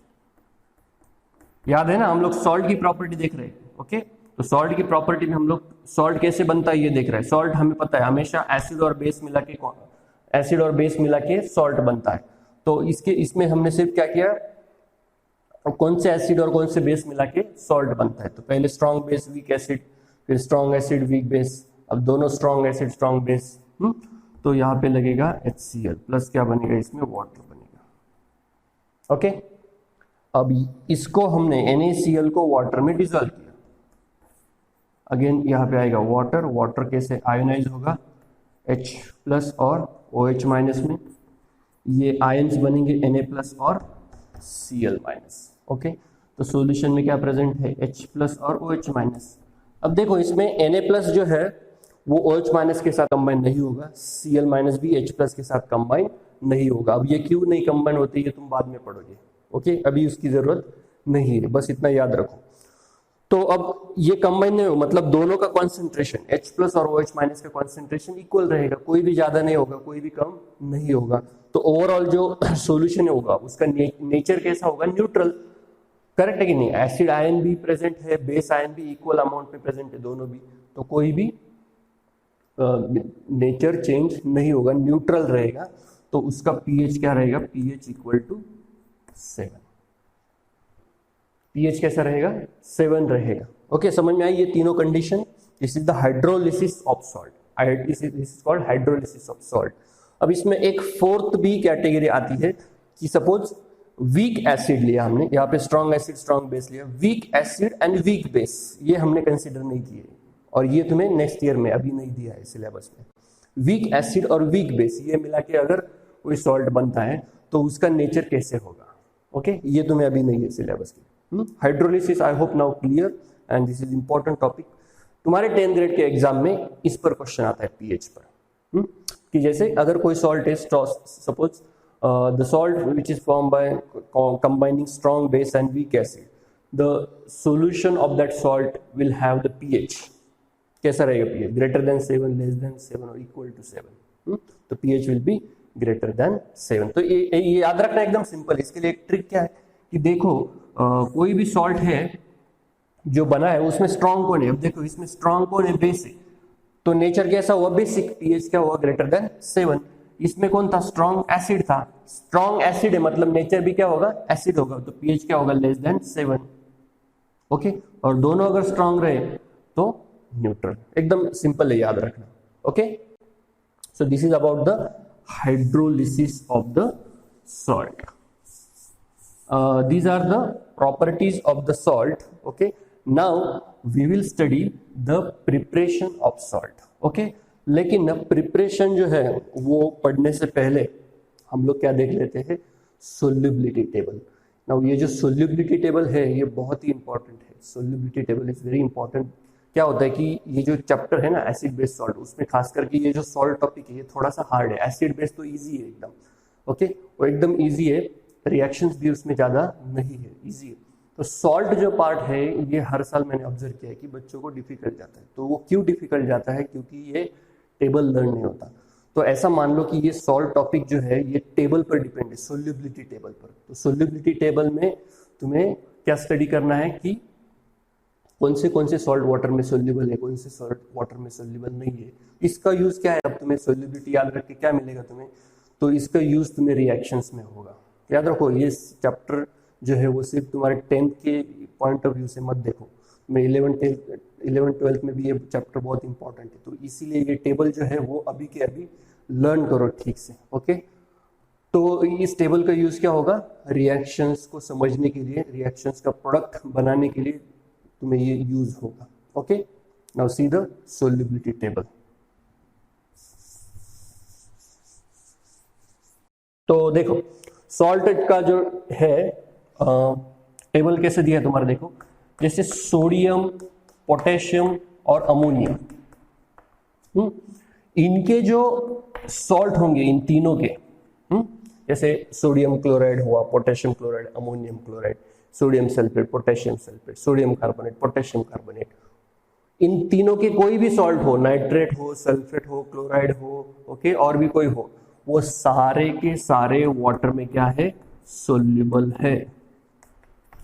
Speaker 1: याद है ना, हम लोग सॉल्ट की प्रॉपर्टी देख रहे हैं। ओके, तो सॉल्ट की प्रॉपर्टी में हम लोग सॉल्ट कैसे बनता है ये देख रहे हैं। सॉल्ट हमें पता है हमेशा एसिड और बेस मिला के सॉल्ट बनता है। तो इसमें हमने सिर्फ क्या किया, कौन से एसिड और कौन से बेस मिला के सॉल्ट बनता है। तो पहले स्ट्रॉन्ग बेस वीक एसिड, फिर स्ट्रॉन्ग एसिड वीक बेस, अब दोनों स्ट्रॉन्ग एसिड स्ट्रॉन्ग बेस, तो यहाँ पे लगेगा HCl प्लस क्या बनेगा, इसमें वाटर बनेगा। ओके, अब इसको हमने NaCl को वाटर में डिजोल्व किया, अगेन यहाँ पे आएगा वाटर, वाटर कैसे आयोनाइज होगा H+ और OH- में, ये आयंस बनेंगे Na+ और Cl-। ओके, तो सॉल्यूशन में क्या प्रेजेंट है, H+ और OH-। अब देखो इसमें Na+ जो है वो OH- के साथ कंबाइन नहीं होगा, Cl- भी H+ के साथ कंबाइन नहीं होगा। अब ये क्यों नहीं कंबाइन होते ये तुम बाद में पढ़ोगे। ओके, अभी उसकी जरूरत नहीं है, बस इतना याद रखो। तो अब ये कंबाइन नहीं हो, मतलब दोनों का कॉन्सेंट्रेशन H+ और OH- का कॉन्सेंट्रेशन इक्वल रहेगा, कोई भी ज्यादा नहीं होगा, कोई भी कम नहीं होगा। तो ओवरऑल जो सॉल्यूशन होगा उसका नेचर कैसा होगा, न्यूट्रल। करेक्ट है कि नहीं, एसिड आयन भी प्रेजेंट है, बेस आयन भी इक्वल अमाउंट में प्रेजेंट है, दोनों भी, तो कोई भी नेचर चेंज नहीं होगा, न्यूट्रल रहेगा। तो उसका पीएच क्या रहेगा, पीएच इक्वल टू 7। पीएच कैसा रहेगा, 7 रहेगा। ओके, समझ में आई ये तीनों condition. This is the hydrolysis of salt, this is called hydrolysis of salt. अब इसमें एक फोर्थ भी कैटेगरी आती है कि सपोज वीक एसिड लिया हमने, यहाँ पे स्ट्रॉन्ग एसिड स्ट्रॉन्ग बेस लिया, weak acid and weak base ये हमने कंसिडर नहीं किए और ये तुम्हें नेक्स्ट ईयर में अभी नहीं दिया है सिलेबस में। वीक एसिड और वीक बेस ये मिला के अगर कोई सॉल्ट बनता है तो उसका नेचर कैसे होगा। ओके, ये तुम्हें अभी नहीं है सिलेबस की। Hydrolysis I hope now clear and this is important topic. तुम्हारे 10th ग्रेड के एग्जाम में इस पर क्वेश्चन आता है पीएच पर, कि जैसे अगर कोई सॉल्ट है, suppose the salt which is formed by combining strong base and weak acid, the solution of that salt will have the pH, कैसा रहेगा pH, greater than 7, less than 7 or equal to 7। तो pH will be greater than 7। तो ये याद रखना एकदम सिंपल। इसके लिए एक ट्रिक क्या है कि देखो कोई भी सॉल्ट है जो बना है उसमें स्ट्रॉन्ग कौन है, अब देखो इसमें स्ट्रॉन्ग कौन है, बेस है, तो नेचर कैसा हुआ, बेसिक, पीएच क्या हुआ, ग्रेटर देन 7। इसमें कौन था, स्ट्रॉन्ग एसिड था, स्ट्रॉन्ग एसिड है मतलब नेचर भी क्या होगा, एसिड होगा, तो पीएच क्या होगा, लेस देन 7। ओके, और दोनों अगर स्ट्रॉन्ग रहे तो न्यूट्रल, एकदम सिंपल है, याद रखना। Okay, so this is about the hydrolysis of the salt. These are the properties of the salt. Okay, now we will study the preparation of salt. Okay, लेकिन ना प्रिपरेशन जो है वो पढ़ने से पहले हम लोग क्या देख लेते हैं, सोल्युबिलिटी टेबल। नाउ ये जो सोल्युबिलिटी टेबल है ये बहुत ही इंपॉर्टेंट है। Solubility table is very important. क्या होता है कि ये जो चैप्टर है ना एसिड बेस सॉल्ट, उसमें खास करके ये जो सॉल्ट टॉपिक है ये थोड़ा सा हार्ड है। एसिड बेस तो ईजी है एकदम, ओके, वो एकदम ईजी है, रिएक्शंस भी उसमें ज़्यादा नहीं है, इजी है। तो सॉल्ट जो पार्ट है ये हर साल मैंने ऑब्जर्व किया है कि बच्चों को डिफिकल्ट जाता है। तो वो क्यों डिफिकल्ट जाता है? क्योंकि ये टेबल लर्न नहीं होता। तो ऐसा मान लो कि ये सॉल्ट टॉपिक जो है ये टेबल पर डिपेंड है, सोल्युबिलिटी टेबल पर। तो सोल्युबिलिटी टेबल में तुम्हें क्या स्टडी करना है कि कौन से सॉल्ट वाटर में सोल्यूबल है, कौन से सॉल्ट वाटर में सोल्यूबल नहीं है। इसका यूज क्या है? अब तुम्हें सोल्युबिलिटी याद रख के क्या मिलेगा तुम्हें? तो इसका यूज तुम्हें रिएक्शंस में होगा। याद रखो ये चैप्टर जो है वो सिर्फ तुम्हारे 10th के पॉइंट ऑफ व्यू से मत देखो, मैं 11th-12th में भी ये चैप्टर बहुत इंपॉर्टेंट है। तो इसीलिए ये टेबल जो है वो अभी के अभी लर्न करो ठीक से, ओके। तो इस टेबल का यूज क्या होगा? रिएक्शंस को समझने के लिए, रिएक्शंस का प्रोडक्ट बनाने के लिए तुम्हें ये यूज होगा, okay. Now see the solubility table. तो देखो सॉल्ट का जो है टेबल कैसे दिया है तुम्हारा, देखो जैसे सोडियम, पोटेशियम और अमोनियम, इनके जो सॉल्ट होंगे इन तीनों के, जैसे सोडियम क्लोराइड हुआ, potassium chloride, ammonium chloride, sodium sulphate, potassium sulphate, sodium carbonate, potassium carbonate, इन तीनों के कोई भी सॉल्ट हो, नाइट्रेट हो, सल्फेट हो, क्लोराइड हो, ओके, और भी कोई हो, वो सारे के सारे वाटर में क्या है? सोल्यूबल है,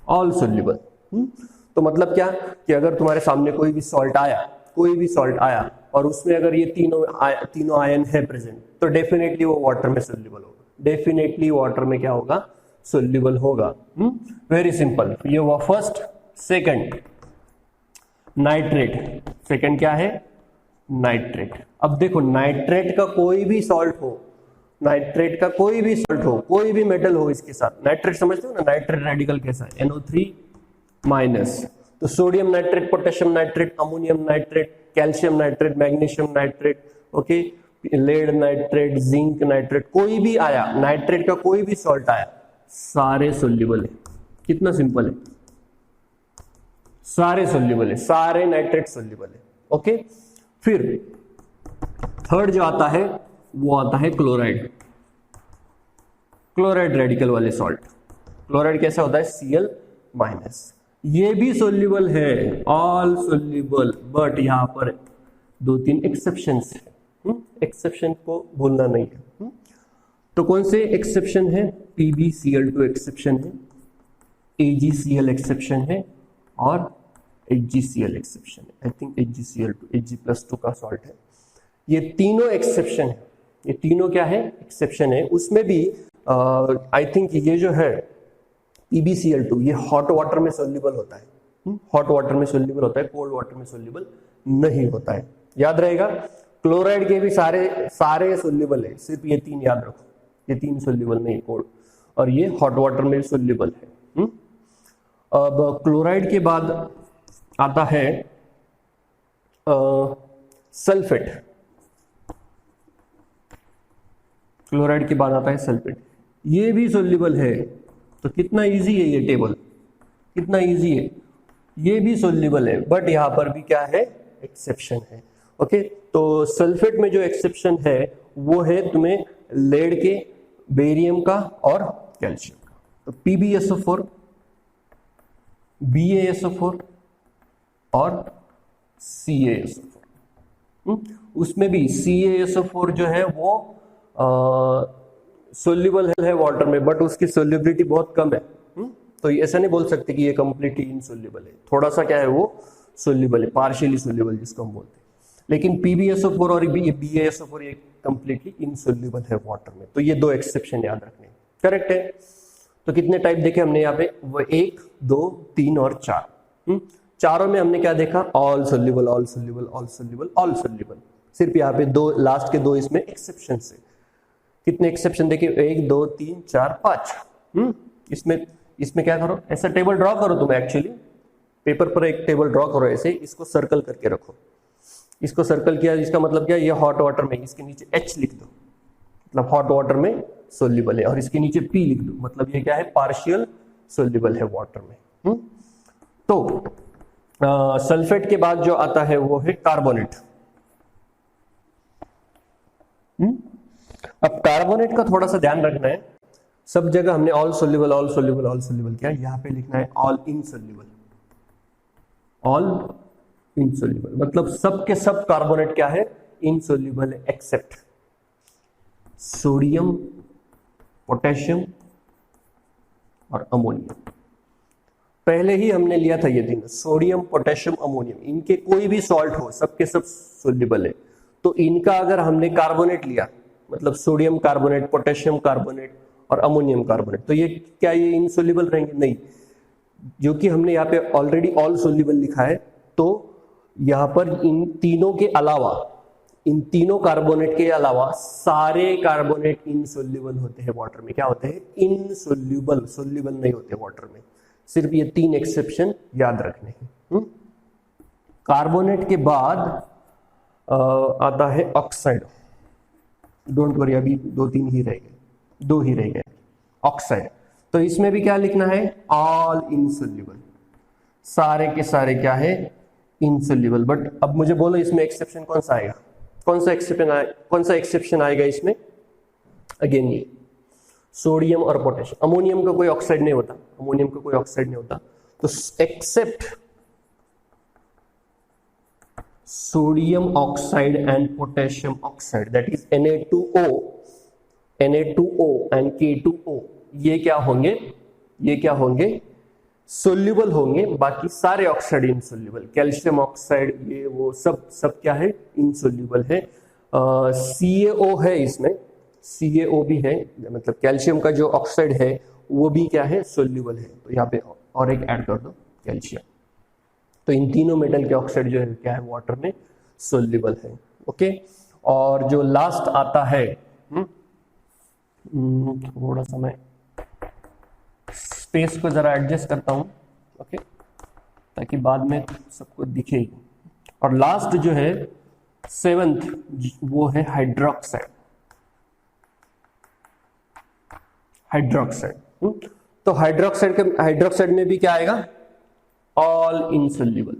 Speaker 1: ऑल सोल्यूबल। तो मतलब क्या कि अगर तुम्हारे सामने कोई भी सॉल्ट आया और उसमें अगर ये तीनों आयन है प्रेजेंट, तो डेफिनेटली वो वाटर में सोल्यूबल होगा, डेफिनेटली वाटर में क्या होगा? सोल्यूबल होगा। Very simple. ये हुआ फर्स्ट। सेकंड नाइट्रेट, सेकंड क्या है? नाइट्रेट। अब देखो नाइट्रेट का कोई भी सॉल्ट हो, नाइट्रेट का कोई भी सॉल्ट हो, कोई भी मेटल हो इसके साथ, नाइट्रेट समझते हो ना, नाइट्रेट रेडिकल कैसा है? NO3 माइनस। तो sodium nitrate, potassium nitrate, ammonium nitrate, calcium nitrate, magnesium nitrate, okay, lead nitrate, zinc nitrate, कोई भी आया, नाइट्रेट का कोई भी सॉल्ट आया, सारे सोल्यूबल है। कितना सिंपल है, सारे सोल्यूबल है, सारे नाइट्रेट सोल्यूबल है, ओके। फिर थर्ड जो आता है वो आता है क्लोराइड, क्लोराइड रेडिकल वाले सॉल्ट। क्लोराइड कैसा होता है? Cl minus. ये भी सोल्यूबल है, ऑल सोल्यूबल, बट यहां पर 2-3 एक्सेप्शंस है, एक्सेप्शन को भूलना नहीं है। तो कौन से एक्सेप्शन है? PbCl2 एक्सेप्शन है, AgCl एक्सेप्शन है और HgCl एक्सेप्शन है। आई थिंक HgCl2 Hg+2 का सॉल्ट है। ये तीनों एक्सेप्शन है, ये तीनों क्या है? एक्सेप्शन है। उसमें भी आई थिंक ये जो है PbCl2 ये हॉट वाटर में सोल्यूबल होता है, हॉट वाटर में सोल्यूबल होता है, कोल्ड वाटर में सोल्यूबल नहीं होता है, याद रहेगा। क्लोराइड के भी सारे सोल्यूबल है, सिर्फ ये 3 याद रखो, ये 3 सोल्यूबल नहीं, कोल्ड और ये हॉट वाटर में सोल्यूबल है। अब क्लोराइड के बाद आता है सल्फेट, क्लोराइड के बाद आता है सल्फेट, ये भी सोल्यूबल है। तो कितना इजी है ये टेबल, कितना इजी है, ये भी सोल्यूबल है, बट यहां पर भी क्या है? एक्सेप्शन है, ओके। तो सल्फेट में जो एक्सेप्शन है वो है तुम्हें लेड के, बेरियम का और कैल्शियम का। तो PbSO4, BaSO4 और CaSO4, उसमें भी CaSO4 जो है वो सोल्यूबल है वाटर में, बट उसकी सोल्यूबिलिटी बहुत कम है। तो ऐसा नहीं बोल सकते कि ये कंप्लीटली इनसोल्यूबल है, थोड़ा सा क्या है वो सोल्यूबल है, पार्शियली सोल्यूबल जिसको हम बोलते हैं। लेकिन PbSO4 और BaSO4 ये कंप्लीटली इनसोल्यूबल है वाटर में। तो ये 2 एक्सेप्शन याद रखने, करेक्ट है। तो कितने टाइप देखे हमने यहाँ पे? वो 1, 2, 3 और 4। चारों में हमने क्या देखा? All soluble, all soluble, all soluble, all soluble. सिर्फ यहाँ पे 2 लास्ट के 2 इसमें एक्सेप्शन है। कितने एक्सेप्शन देखे? 1, 2, 3, 4, 5। इसमें क्या करो? ऐसा टेबल ड्रॉ करो, तुम एक्चुअली पेपर पर एक टेबल ड्रॉ करो ऐसे, इसको सर्कल करके रखो। इसको सर्कल किया, इसका मतलब क्या? ये हॉट वाटर में, इसके नीचे H लिख दो, मतलब हॉट वाटर में सोल्यूबल है, और इसके नीचे P लिख दो, मतलब ये क्या है? पार्शियल सोल्यूबल है वाटर में। तो सल्फेट के बाद जो आता है वो है कार्बोनेट। अब कार्बोनेट का थोड़ा सा ध्यान रखना है। सब जगह हमने all soluble all soluble all soluble किया, यहाँ पे लिखना है ऑल इनसोल्यूबल, ऑल इनसोल्यूबल मतलब सब के सब कार्बोनेट क्या है, इनसोल्यूबल है एक्सेप्ट सोडियम, पोटेशियम और अमोनियम। पहले ही हमने लिया था ये तीनों, सोडियम पोटेशियम अमोनियम, इनके कोई भी सॉल्ट हो सबके सब सोल्यूबल है। तो इनका अगर हमने कार्बोनेट लिया मतलब सोडियम कार्बोनेट, पोटेशियम कार्बोनेट और अमोनियम कार्बोनेट, तो ये क्या ये इनसोल्यूबल रहेंगे? नहीं, जो कि हमने यहाँ पे ऑलरेडी ऑल सोल्यूबल लिखा है, तो यहाँ पर इन तीनों के अलावा, इन तीनों कार्बोनेट के अलावा सारे कार्बोनेट इनसोल्यूबल होते हैं वाटर में। क्या होते हैं? इनसोल्यूबल, सोल्यूबल नहीं होते वाटर में। सिर्फ ये तीन एक्सेप्शन याद रखने हैं। कार्बोनेट के बाद आता है ऑक्साइड। डोंट वरी, अभी दो ही रह गए ऑक्साइड। तो इसमें भी क्या लिखना है? ऑल इनसोल्यूबल, सारे के सारे क्या है? इनसोल्यूबल। बट अब मुझे बोलो इसमें एक्सेप्शन कौन सा आएगा? कौन सा एक्सेप्शन आएगा इसमें? अगेन ये सोडियम और पोटेशियम। अमोनियम का कोई ऑक्साइड नहीं होता, अमोनियम का कोई ऑक्साइड नहीं होता। तो except sodium oxide and potassium oxide, that is Na2O and K2O, ये क्या होंगे? सोल्यूबल होंगे। बाकी सारे ऑक्साइड इनसोल्यूबल, कैल्शियम ऑक्साइड ये वो सब क्या है? इनसोल्यूबल है। CaO है इसमें, CaO भी है, मतलब कैल्शियम का जो ऑक्साइड है वो भी क्या है? सोल्यूबल है। तो यहाँ पे और एक ऐड कर दो, कैल्शियम। तो इन तीनों मेटल के ऑक्साइड जो है क्या है? वाटर में सोल्यूबल है। ओके, और जो लास्ट आता है, थोड़ा सा मैं स्पेस को जरा एडजस्ट करता हूं, ओके, ताकि बाद में सबको दिखेगी। और लास्ट जो है 7th, वो है हाइड्रोक्साइड। तो हाइड्रोक्साइड में भी क्या आएगा? All insoluble.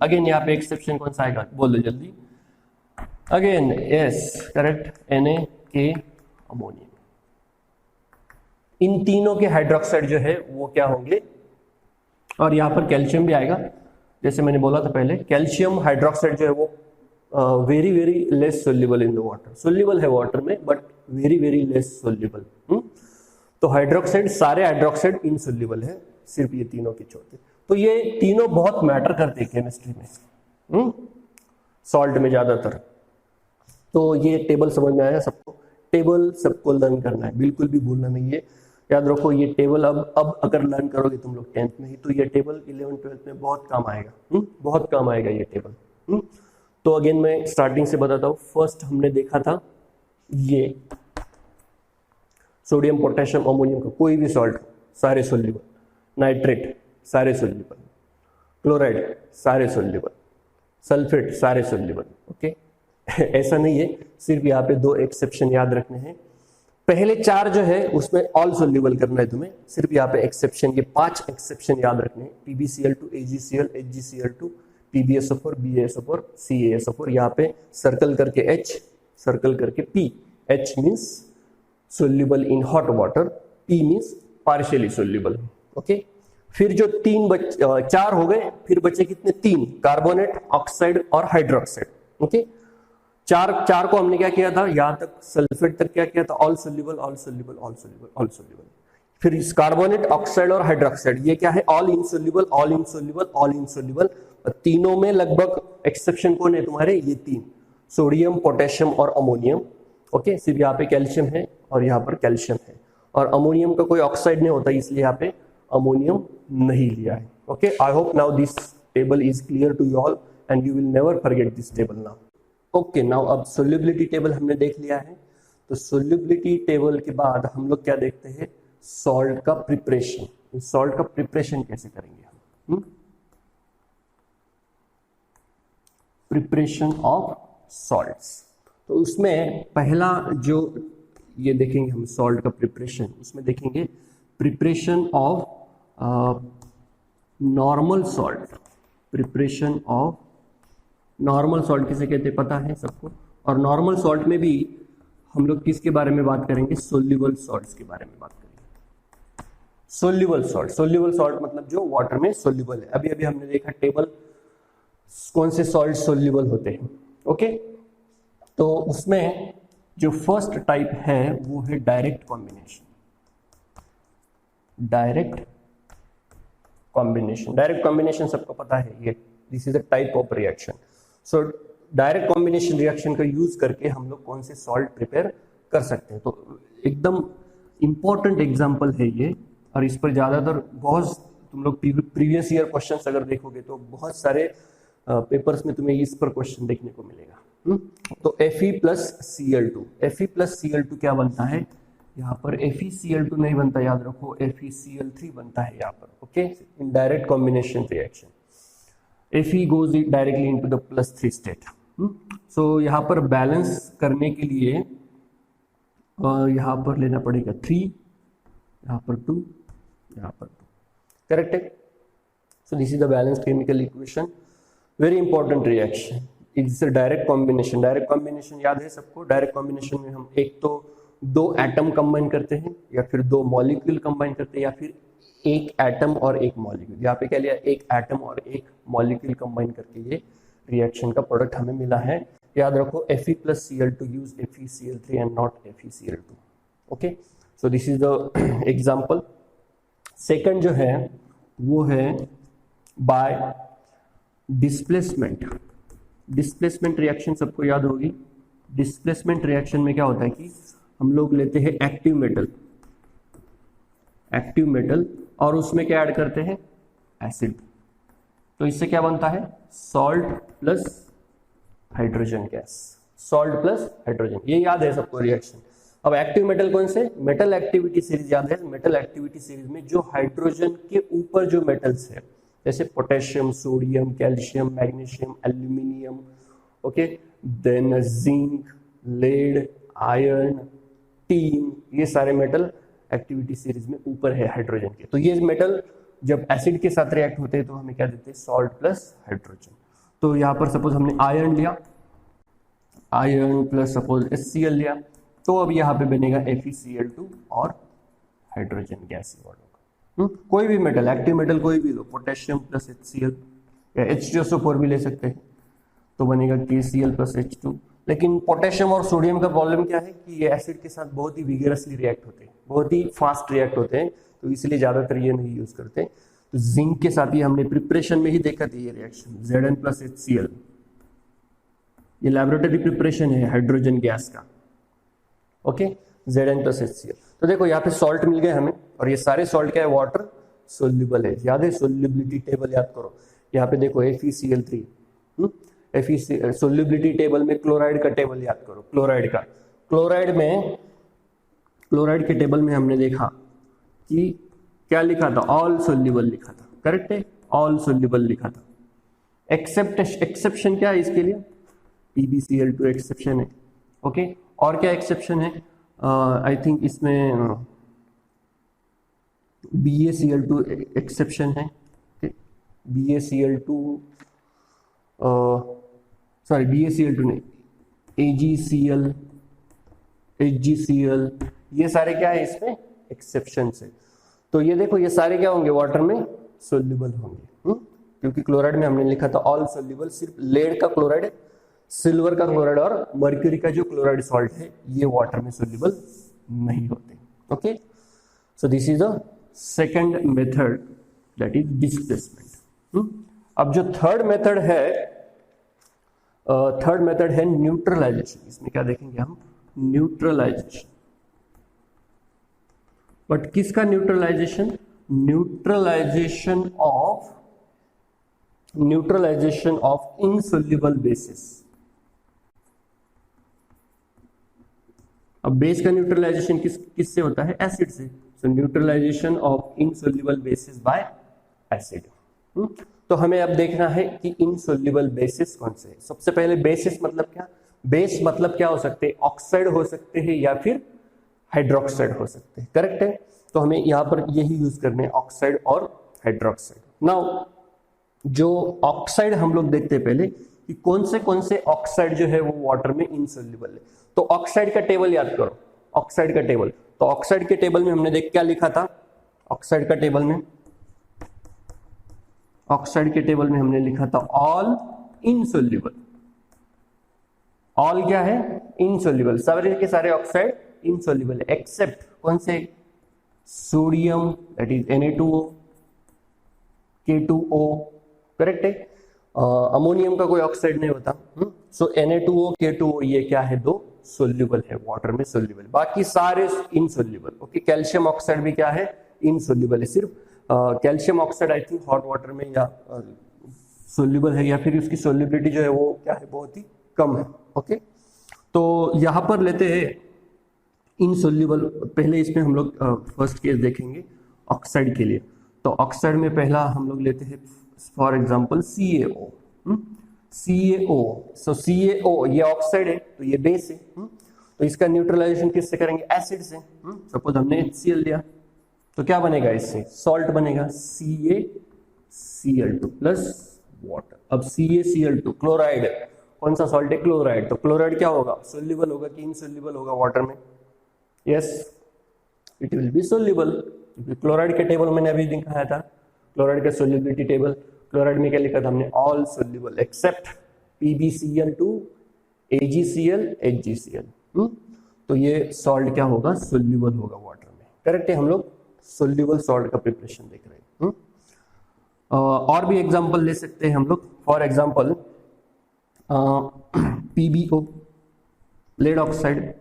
Speaker 1: अगेन यहाँ पे एक्सेप्शन कौन सा आएगा? बोलो जल्दी। Again yes, correct, Na, ammonium. इन तीनों के हाइड्रोक्साइड जो है वो क्या होंगे? और यहां पर कैल्शियम भी आएगा, जैसे मैंने बोला था पहले, कैल्शियम हाइड्रोक्साइड जो है वो very very less soluble in the water. Soluble है वाटर में but very very less soluble. तो हाइड्रोक्साइड, सारे हाइड्रोक्साइड इनसोल्यूबल है, सिर्फ ये तीनों के छोटे। तो ये तीनों बहुत मैटर करते हैं केमिस्ट्री में, सॉल्ट में ज्यादातर। तो ये टेबल समझ में आया सबको? टेबल सबको लर्न करना है, बिल्कुल भी भूलना नहीं है। याद रखो ये टेबल अब अगर लर्न करोगे तुम लोग 10th में ही, तो ये टेबल 11th 12th में बहुत काम आएगा। बहुत काम आएगा ये टेबल। तो अगेन मैं स्टार्टिंग से बताता हूँ। फर्स्ट हमने देखा था ये सोडियम पोटेशियम अमोनियम का कोई भी सॉल्ट सारे सोल्यूबल, नाइट्रेट सारे सोल्यूबल, क्लोराइड सारे सोल्यूबल, सल्फेट सारे सोल्यूबल। ओके, ऐसा नहीं है, सिर्फ यहाँ पे 2 एक्सेप्शन याद रखने हैं। पहले 4 जो है उसमें ऑल सोल्यूबल करना है तुम्हें, सिर्फ यहाँ पे एक्सेप्शन, ये 5 एक्सेप्शन याद रखने हैं। PbCl2, AgCl, HgCl2, PbSO4, BaSO4, CaSO4, यहाँ पे सर्कल करके H, सर्कल करके P। H means soluble in hot water, P means partially soluble. Okay, फिर जो 4 हो गए, फिर बचे कितने? 3, कार्बोनेट, ऑक्साइड और हाइड्रोक्साइड। ओके, चार को हमने क्या किया था? यहां तक सल्फेट तक क्या किया था? All soluble, all soluble, all soluble, all soluble. फिर इस कार्बोनेट, ऑक्साइड और हाइड्रोक्साइड ये क्या है? All insoluble, all insoluble, all insoluble. तीनों में लगभग एक्सेप्शन कौन है तुम्हारे? ये 3, सोडियम, पोटेशियम और अमोनियम। ओके, सिर्फ यहाँ पे कैल्शियम है और यहाँ पर कैल्शियम है, और अमोनियम का कोई ऑक्साइड नहीं होता, इसलिए यहाँ पे अमोनियम नहीं लिया है। Okay, I hope now this table is clear to you all and you will never forget this table now. Okay, now अब सोल्यूबिलिटी टेबल हमने देख लिया है। तो सोल्यूबिलिटी टेबल के बाद हम लोग क्या देखते हैं? सॉल्ट का प्रिपरेशन। सॉल्ट का प्रिपरेशन कैसे करेंगे हम? Preparation of salts. तो उसमें पहला जो ये देखेंगे हम सॉल्ट का प्रिपरेशन, उसमें देखेंगे preparation of normal salt. Preparation of normal salt किसे कहते हैं पता है सबको? और नॉर्मल सॉल्ट में भी हम लोग किसके बारे में बात करेंगे, सोल्यूबल सॉल्ट्स के बारे में बात करेंगे। सोल्यूबल सॉल्ट मतलब जो वाटर में सोल्यूबल है। अभी अभी हमने देखा टेबल कौन से सॉल्ट सोल्यूबल होते हैं। ओके, तो उसमें जो फर्स्ट टाइप है वो है डायरेक्ट कॉम्बिनेशन। डायरेक्ट कॉम्बिनेशन सबको पता है, ये this is a type of reaction. So direct combination reaction का यूज करके हम लोग कौन से सॉल्ट प्रिपेयर कर सकते हैं। तो एकदम इंपॉर्टेंट एग्जांपल है ये, और इस पर ज्यादातर बहुत तुम लोग प्रीवियस ईयर क्वेश्चंस अगर देखोगे तो बहुत सारे पेपर्स में तुम्हें इस पर क्वेश्चन देखने को मिलेगा। तो Fe प्लस Cl2 क्या बनता है यहाँ पर, FeCl2 नहीं बनता, याद रखो FeCl3 बनता है यहाँ पर। Okay, in direct combination reaction Fe goes directly into the +3 state. So यहाँ पर बैलेंस करने के लिए यहाँ पर लेना पड़ेगा 3, यहाँ पर 2, यहाँ पर 2, करेक्ट है। सो this is the balance chemical equation, very important reaction. It's direct combination याद है सबको। डायरेक्ट कॉम्बिनेशन में हम एक तो 2 एटम कंबाइन करते हैं, या फिर 2 मॉलिक्यूल कंबाइन करते हैं, या फिर एक एटम और एक मॉलिक्यूल। यहाँ पे क्या लिया, एक एटम और एक मॉलिक्यूल कंबाइन करके ये रिएक्शन का प्रोडक्ट हमें मिला है। याद रखो Fe plus Cl2 use FeCl3 and not FeCl2। Okay, so this is the example. Second जो है वो है बाय डिस्प्लेसमेंट रिएक्शन, सबको याद होगी। डिस्प्लेसमेंट रिएक्शन में क्या होता है कि हम लोग लेते हैं एक्टिव मेटल और उसमें क्या ऐड करते हैं, एसिड। तो इससे क्या बनता है, सॉल्ट प्लस हाइड्रोजन गैस, ये याद है सबको रिएक्शन। अब एक्टिव मेटल कौन से, मेटल एक्टिविटी सीरीज याद है। मेटल एक्टिविटी सीरीज में जो हाइड्रोजन के ऊपर जो मेटल्स है, जैसे potassium, sodium, calcium, magnesium, aluminium, okay, then zinc, lead, iron, tin, ये सारे मेटल एक्टिविटी सीरीज में ऊपर है हाइड्रोजन के। तो ये मेटल जब एसिड के साथ रिएक्ट होते हैं तो हमें क्या देते हैं, सॉल्ट प्लस हाइड्रोजन। तो यहाँ पर सपोज हमने आयरन लिया, आयरन प्लस सपोज HCl लिया, तो अब यहाँ पे बनेगा FeCl2 और हाइड्रोजन गैस होगा। कोई भी मेटल, एक्टिव मेटल कोई भी लो, पोटेशियम प्लस HCl या H2SO4 भी ले सकते हैं, तो बनेगा KCl प्लस H2। लेकिन पोटेशियम और सोडियम का प्रॉब्लम क्या है कि ये एसिड के साथ बहुत ही विगरसली रिएक्ट होते हैं, बहुत ही फास्ट रिएक्ट होते हैं, तो इसलिए ज्यादातर ये नहीं यूज करते। तो जिंक के साथ ही हमने प्रिपरेशन में ही देखा था ये रिएक्शन, Zn प्लस HCl, ये लैबोरेटरी प्रिपरेशन है हाइड्रोजन गैस का। Okay, Zn plus HCl। तो देखो यहाँ पे सॉल्ट मिल गए हमें, और ये सारे सॉल्ट क्या है, वाटर सोल्यूबल है। याद है, सोल्यूबिलिटी टेबल याद करो। यहाँ पे देखो FeCl3, सोल्यूबिलिटी टेबल में क्लोराइड का टेबल याद करो। क्लोराइड के टेबल में हमने देखा कि क्या लिखा था, ऑल सोल्यूबल लिखा था, करेक्ट है, ऑल सोल्यूबल लिखा था। एक्सेप्शन क्या है इसके लिए, PbCl2 एक्सेप्शन है। ओके, और क्या एक्सेप्शन है, आई थिंक इसमें BaCl2 एक्सेप्शन है। BaCl2 नहीं, HgCl, ये सारे क्या है इसमें एक्सेप्शन है। तो ये देखो, ये सारे क्या होंगे, वाटर में सोल्यूबल होंगे। क्योंकि क्लोराइड में हमने लिखा था ऑल सोल्यूबल, सिर्फ लेड का क्लोराइड, सिल्वर का क्लोराइड और मर्क्यूरी का जो क्लोराइड सॉल्ट है, ये वाटर में सोल्यूबल नहीं होते। Okay, so this is the second method, that is displacement. अब जो थर्ड मेथड है न्यूट्रलाइजेशन। इसमें क्या देखेंगे हम, न्यूट्रलाइजेशन। बट किसका neutralisation, neutralisation of insoluble bases. अब बेस का न्यूट्रलाइजेशन किससे होता है, एसिड से। So neutralisation of insoluble bases by acid. तो हमें अब देखना है कि इनसोल्यूबल बेसिस कौन से है। सबसे पहले बेसिस मतलब क्या, बेस मतलब क्या हो सकते हैं, ऑक्साइड हो सकते हैं या फिर हाइड्रोक्साइड हो सकते हैं, करेक्ट है। तो हमें यहाँ पर यही यूज करने हैं, ऑक्साइड और हाइड्रोक्साइड। नाउ जो ऑक्साइड हम लोग देखते हैं पहले, कि कौन से ऑक्साइड जो है वो वाटर में इनसोल्युबल है। तो ऑक्साइड का टेबल याद करो, ऑक्साइड का टेबल। तो ऑक्साइड के टेबल में हमने देख क्या लिखा था, ऑक्साइड का टेबल में, ऑक्साइड के टेबल में हमने लिखा था ऑल इनसोल्युबल। ऑल क्या है, इनसोल्युबल, सारे के सारे ऑक्साइड इनसोल्युबल है एक्सेप्ट कौन से, sodium that is Na2O, K2O, correct है। अमोनियम का कोई ऑक्साइड नहीं होता। सो Na2O K2O ये क्या है, दो सोल्यूबल है, वाटर में सोल्यूबल, बाकी सारे इनसोल्यूबल। ओके, कैल्शियम ऑक्साइड भी क्या है, इनसोल्यूबल है। सिर्फ calcium oxide I think hot water में या सोल्यूबल है, या फिर उसकी सोल्यूबिलिटी जो है वो क्या है, बहुत ही कम है। ओके, तो यहां पर लेते हैं इनसोल्यूबल। पहले इसमें हम लोग फर्स्ट केस देखेंगे ऑक्साइड के लिए। तो ऑक्साइड में पहला हम लोग लेते हैं for example CaO। CaO, so CaO ये ऑक्साइड है तो ये बेस है। तो इसका न्यूट्रलाइजेशन किससे करेंगे, एसिड से। सपोज हमने HCl लिया तो क्या बनेगा, इससे सॉल्ट बनेगा CaCl2 प्लस वाटर। अब CaCl2 क्लोराइड है, कौन सा सॉल्ट है, क्लोराइड। तो क्लोराइड क्या होगा, सोल्यूबल होगा कि इनसोल्यूबल होगा वाटर में, yes it will be soluble. Chloride के टेबल मैंने अभी दिखाया था, क्लोराइड का सोल्यूबिलिटी टेबल। क्लोराइड में क्या लिखा था हमने, all soluble except PbCl2, AgCl, HgCl। तो ये सॉल्ट क्या होगा, सोल्यूबल होगा वाटर में, करेक्ट है। हम लोग सोल्यूबल सॉल्ट का प्रिपरेशन देख रहे हैं। और भी एग्जांपल ले सकते हैं हम लोग, for example PbO, lead oxide.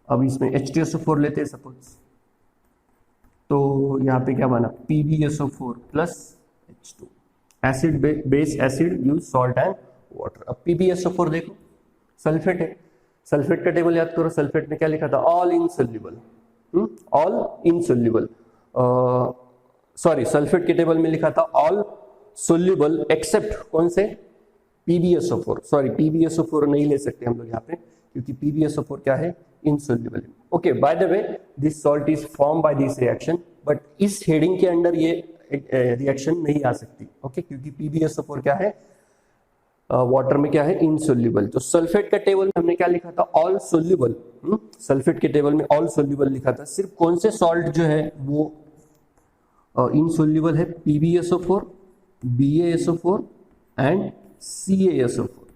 Speaker 1: अब इसमें H2SO4 लेते हैं सपोज, तो यहाँ पे क्या बना, PbSO4 plus H2, acid base acid use salt and water. अब PbSO4 देखो सल्फेट है, सल्फेट का टेबल याद करो। सल्फेट में क्या लिखा था, all insoluble, all insoluble, sorry sulphate के टेबल में लिखा था ऑल सोल्यूबल एक्सेप्ट कौन से, PbSO4। सॉरी PbSO4 नहीं ले सकते हम लोग यहाँ पे, क्योंकि PbSO4 क्या है, insoluble. Okay, bye the way this salt is form by this reaction, but इस हेडिंग के अंडर ये रिएक्शन नहीं आ सकती। ओके, क्योंकि PbSO4 क्या है, वाटर में क्या है, इनसोल्यूबल। तो सल्फेट का टेबल में हमने क्या लिखा था, ऑल सोल्यूबल। सल्फेट के टेबल में ऑल सोल्यूबल लिखा था। सिर्फ कौन से सॉल्ट जो है वो इनसोल्यूबल है, PbSO4, BaSO4 एंड CaSO4।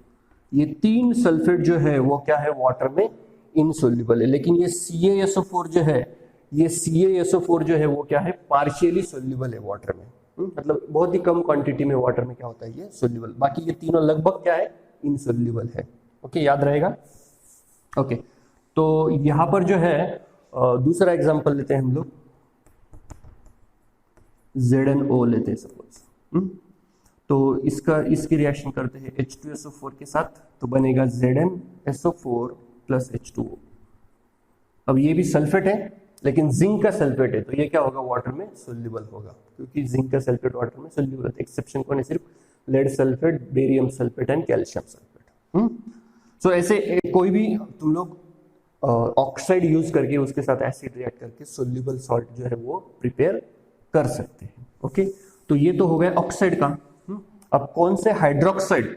Speaker 1: ये तीन सल्फेट जो है वो क्या है, वाटर में इनसोल्यूबल है। लेकिन ये CaSO4 जो है, ये CaSO4 जो है वो क्या है, पार्शियली सोल्यूबल है वाटर में। मतलब बहुत ही कम क्वांटिटी में वाटर में क्या होता है, ये सोल्यूबल। बाकी ये तीनों लगभग क्या है, इनसोल्यूबल है। ओके, याद रहेगा। ओके, तो यहां पर जो है दूसरा एग्जांपल लेते हैं हम लोग, ZnO लेते हैं सपोज। तो इसकी रिएक्शन करते हैं H2SO4 के साथ, तो बनेगा ZnSO4 प्लस H2O। अब ये भी सल्फेट है, लेकिन जिंक का सल्फेट है, तो ये क्या होगा, वाटर में सोल्यूबल होगा, क्योंकि जिंक का सल्फेट वाटर में सोल्यूबल है। एक्सेप्शन कौन है, सिर्फ lead sulphate, barium sulphate and calcium sulphate. So ऐसे कोई भी तुम लोग ऑक्साइड यूज करके उसके साथ एसिड रिएक्ट करके सोल्यूबल सॉल्ट जो है वो प्रिपेयर कर सकते हैं। ओके, तो ये तो हो गया ऑक्साइड का। अब कौन से हाइड्रोक्साइड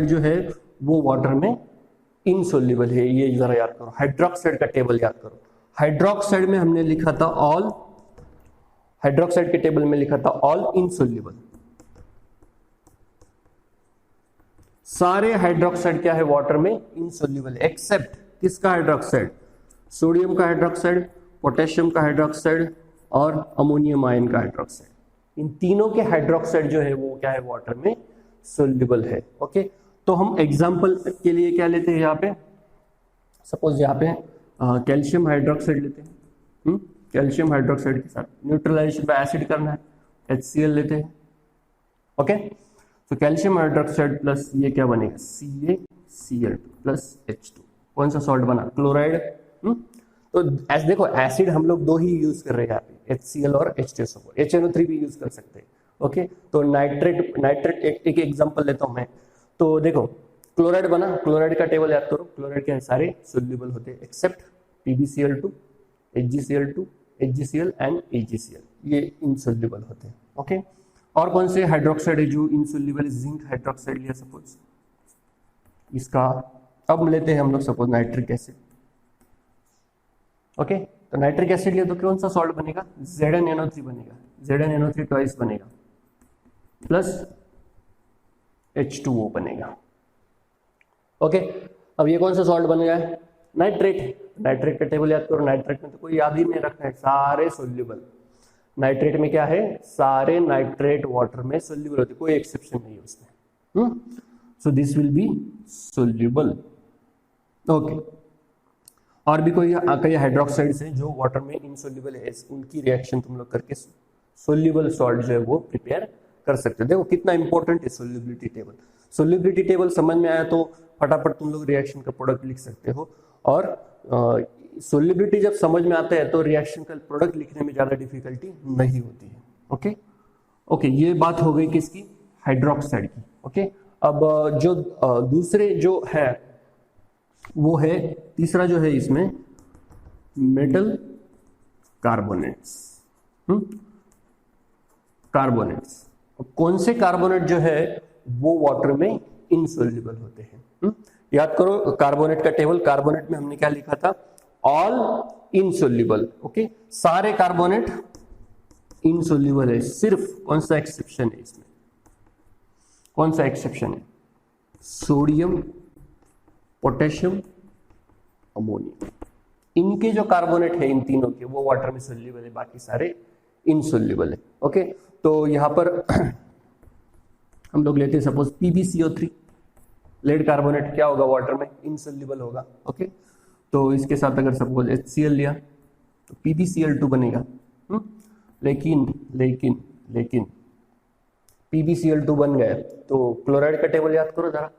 Speaker 1: जो है वो वाटर में इनसोल्यूबल है, ये जरा याद करो। हाइड्रोक्साइड का टेबल याद करो। हाइड्रोक्साइड में हमने लिखा था ऑल, हाइड्रोक्साइड के टेबल में लिखा था ऑल इनसोल्यूबल। सारे हाइड्रोक्साइड क्या है, वाटर में इनसोल्यूबल एक्सेप्ट किसका हाइड्रोक्साइड, सोडियम का हाइड्रोक्साइड, पोटेशियम का हाइड्रोक्साइड और अमोनियम आयन का हाइड्रोक्साइड। इन तीनों के हाइड्रोक्साइड जो है वो क्या है, वाटर में सोल्यूबल है। ओके, तो हम एग्जांपल के लिए क्या लेते हैं यहाँ पे, सपोज यहाँ पे कैल्शियम हाइड्रोक्साइड लेते हैं। कैल्शियम हाइड्रोक्साइड के साथ न्यूट्रलाइजेशन पे एसिड करना है, HCl लेते हैं। ओके, तो कैल्शियम हाइड्रोक्साइड प्लस ये क्या बनेगा, CaCl2 प्लस H2। कौन सा सॉल्ट बना, क्लोराइड। तो ऐसे देखो, एसिड हम लोग दो ही यूज कर रहे हैं यहाँ पे, HCl और H2SO4। HNO3 भी यूज कर सकते हैं। ओके, तो नाइट्रेट एक एग्जांपल लेता हूं मैं। तो देखो क्लोराइड बना, क्लोराइड का टेबल याद करो। क्लोराइड के सारे सोल्यूबल होते हैं except PbCl2, HgCl2, HgCl and AgCl, ये इनसोल्यूबल होते हैं। ओके, और कौन से हाइड्रोक्साइड है जो इनसोल्यूबल, जिंक हाइड्रोक्साइड लिया सपोज इसका। अब लेते हैं हम लोग सपोज नाइट्रिक एसिड। ओके, तो नाइट्रिक एसिड लिया तो कौन सा सॉल्ट बनेगा, ZnNO3 बनेगा, ZnNO3 ट्वाइस बनेगा प्लस H2O बनेगा। ओके, अब ये कौन सा सॉल्ट बनेगा, नाइट्रेट। नाइट्रेट का टेबल याद करो, नाइट्रेट में तो कोई याद ही नहीं रखना है, सारे सोल्यूबल। नाइट्रेट में क्या है, सारे नाइट्रेट वाटर में सोल्यूबल होते, कोई एक्सेप्शन नहीं है उसमें। So this will be soluble. Okay, और भी कोई कई हाइड्रोक्साइड्स हैं जो वाटर में इनसोल्यूबल है, उनकी रिएक्शन तुम लोग करके सोल्यूबल सॉल्ट जो है वो प्रिपेयर कर सकते हो। देखो कितना इंपॉर्टेंट है सोल्यूबिलिटी टेबल। सोल्यूबिलिटी टेबल समझ में आया तो फटाफट तुम लोग रिएक्शन का प्रोडक्ट लिख सकते हो, और सोल्यूबिलिटी जब समझ में आता है तो रिएक्शन का प्रोडक्ट लिखने में ज्यादा डिफिकल्टी नहीं होती है। ओके ओके, ये बात हो गई किसकी, हाइड्रोक्साइड की। ओके, अब जो दूसरे जो है वो है, तीसरा जो है इसमें मेटल कार्बोनेट्स। कार्बोनेट्स, कौन से कार्बोनेट जो है वो वाटर में इनसोल्यूबल होते हैं। याद करो कार्बोनेट का टेबल, कार्बोनेट में हमने क्या लिखा था, ऑल इनसोल्यूबल। ओके, सारे कार्बोनेट इनसोल्यूबल है, सिर्फ कौन सा एक्सेप्शन है इसमें, कौन सा एक्सेप्शन है, सोडियम, पोटेशियम, अमोनियम। इनके जो कार्बोनेट है इन तीनों के वो वाटर में सोल्यूबल है, बाकी सारे इनसोल्यूबल है। ओके, तो यहां पर हम लोग लेते हैं सपोज PbCO3, लेड कार्बोनेट क्या होगा वाटर में, इनसोल्यूबल होगा। ओके, तो इसके साथ अगर सपोज HCl लिया तो PbCl2 बनेगा। लेकिन लेकिन लेकिन PbCl2 बन गया तो क्लोराइड का टेबल याद करो जरा,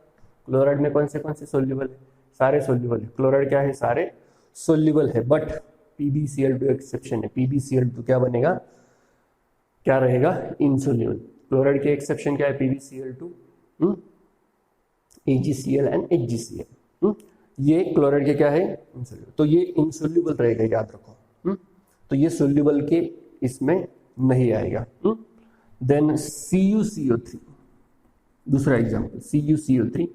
Speaker 1: क्लोराइड में कौन से सोल्यूबल है, सारे सोल्यूबल है। क्लोराइड क्या है, सारे सोल्यूबल है, बट PbCl2 एक्सेप्शन है। PbCl2 क्या बनेगा, क्या रहेगा, इनसोल्यूबल। क्लोराइड के एक्सेप्शन क्या है, PbCl2, AgCl एंड HgCl। ये क्लोराइड के क्या है, इनसोल्यूबल, तो ये इनसोल्यूबल रहेगा, याद रखो। तो ये सोल्यूबल के इसमें नहीं आएगा। देन CuCO3, दूसरा एग्जांपल CuCO3,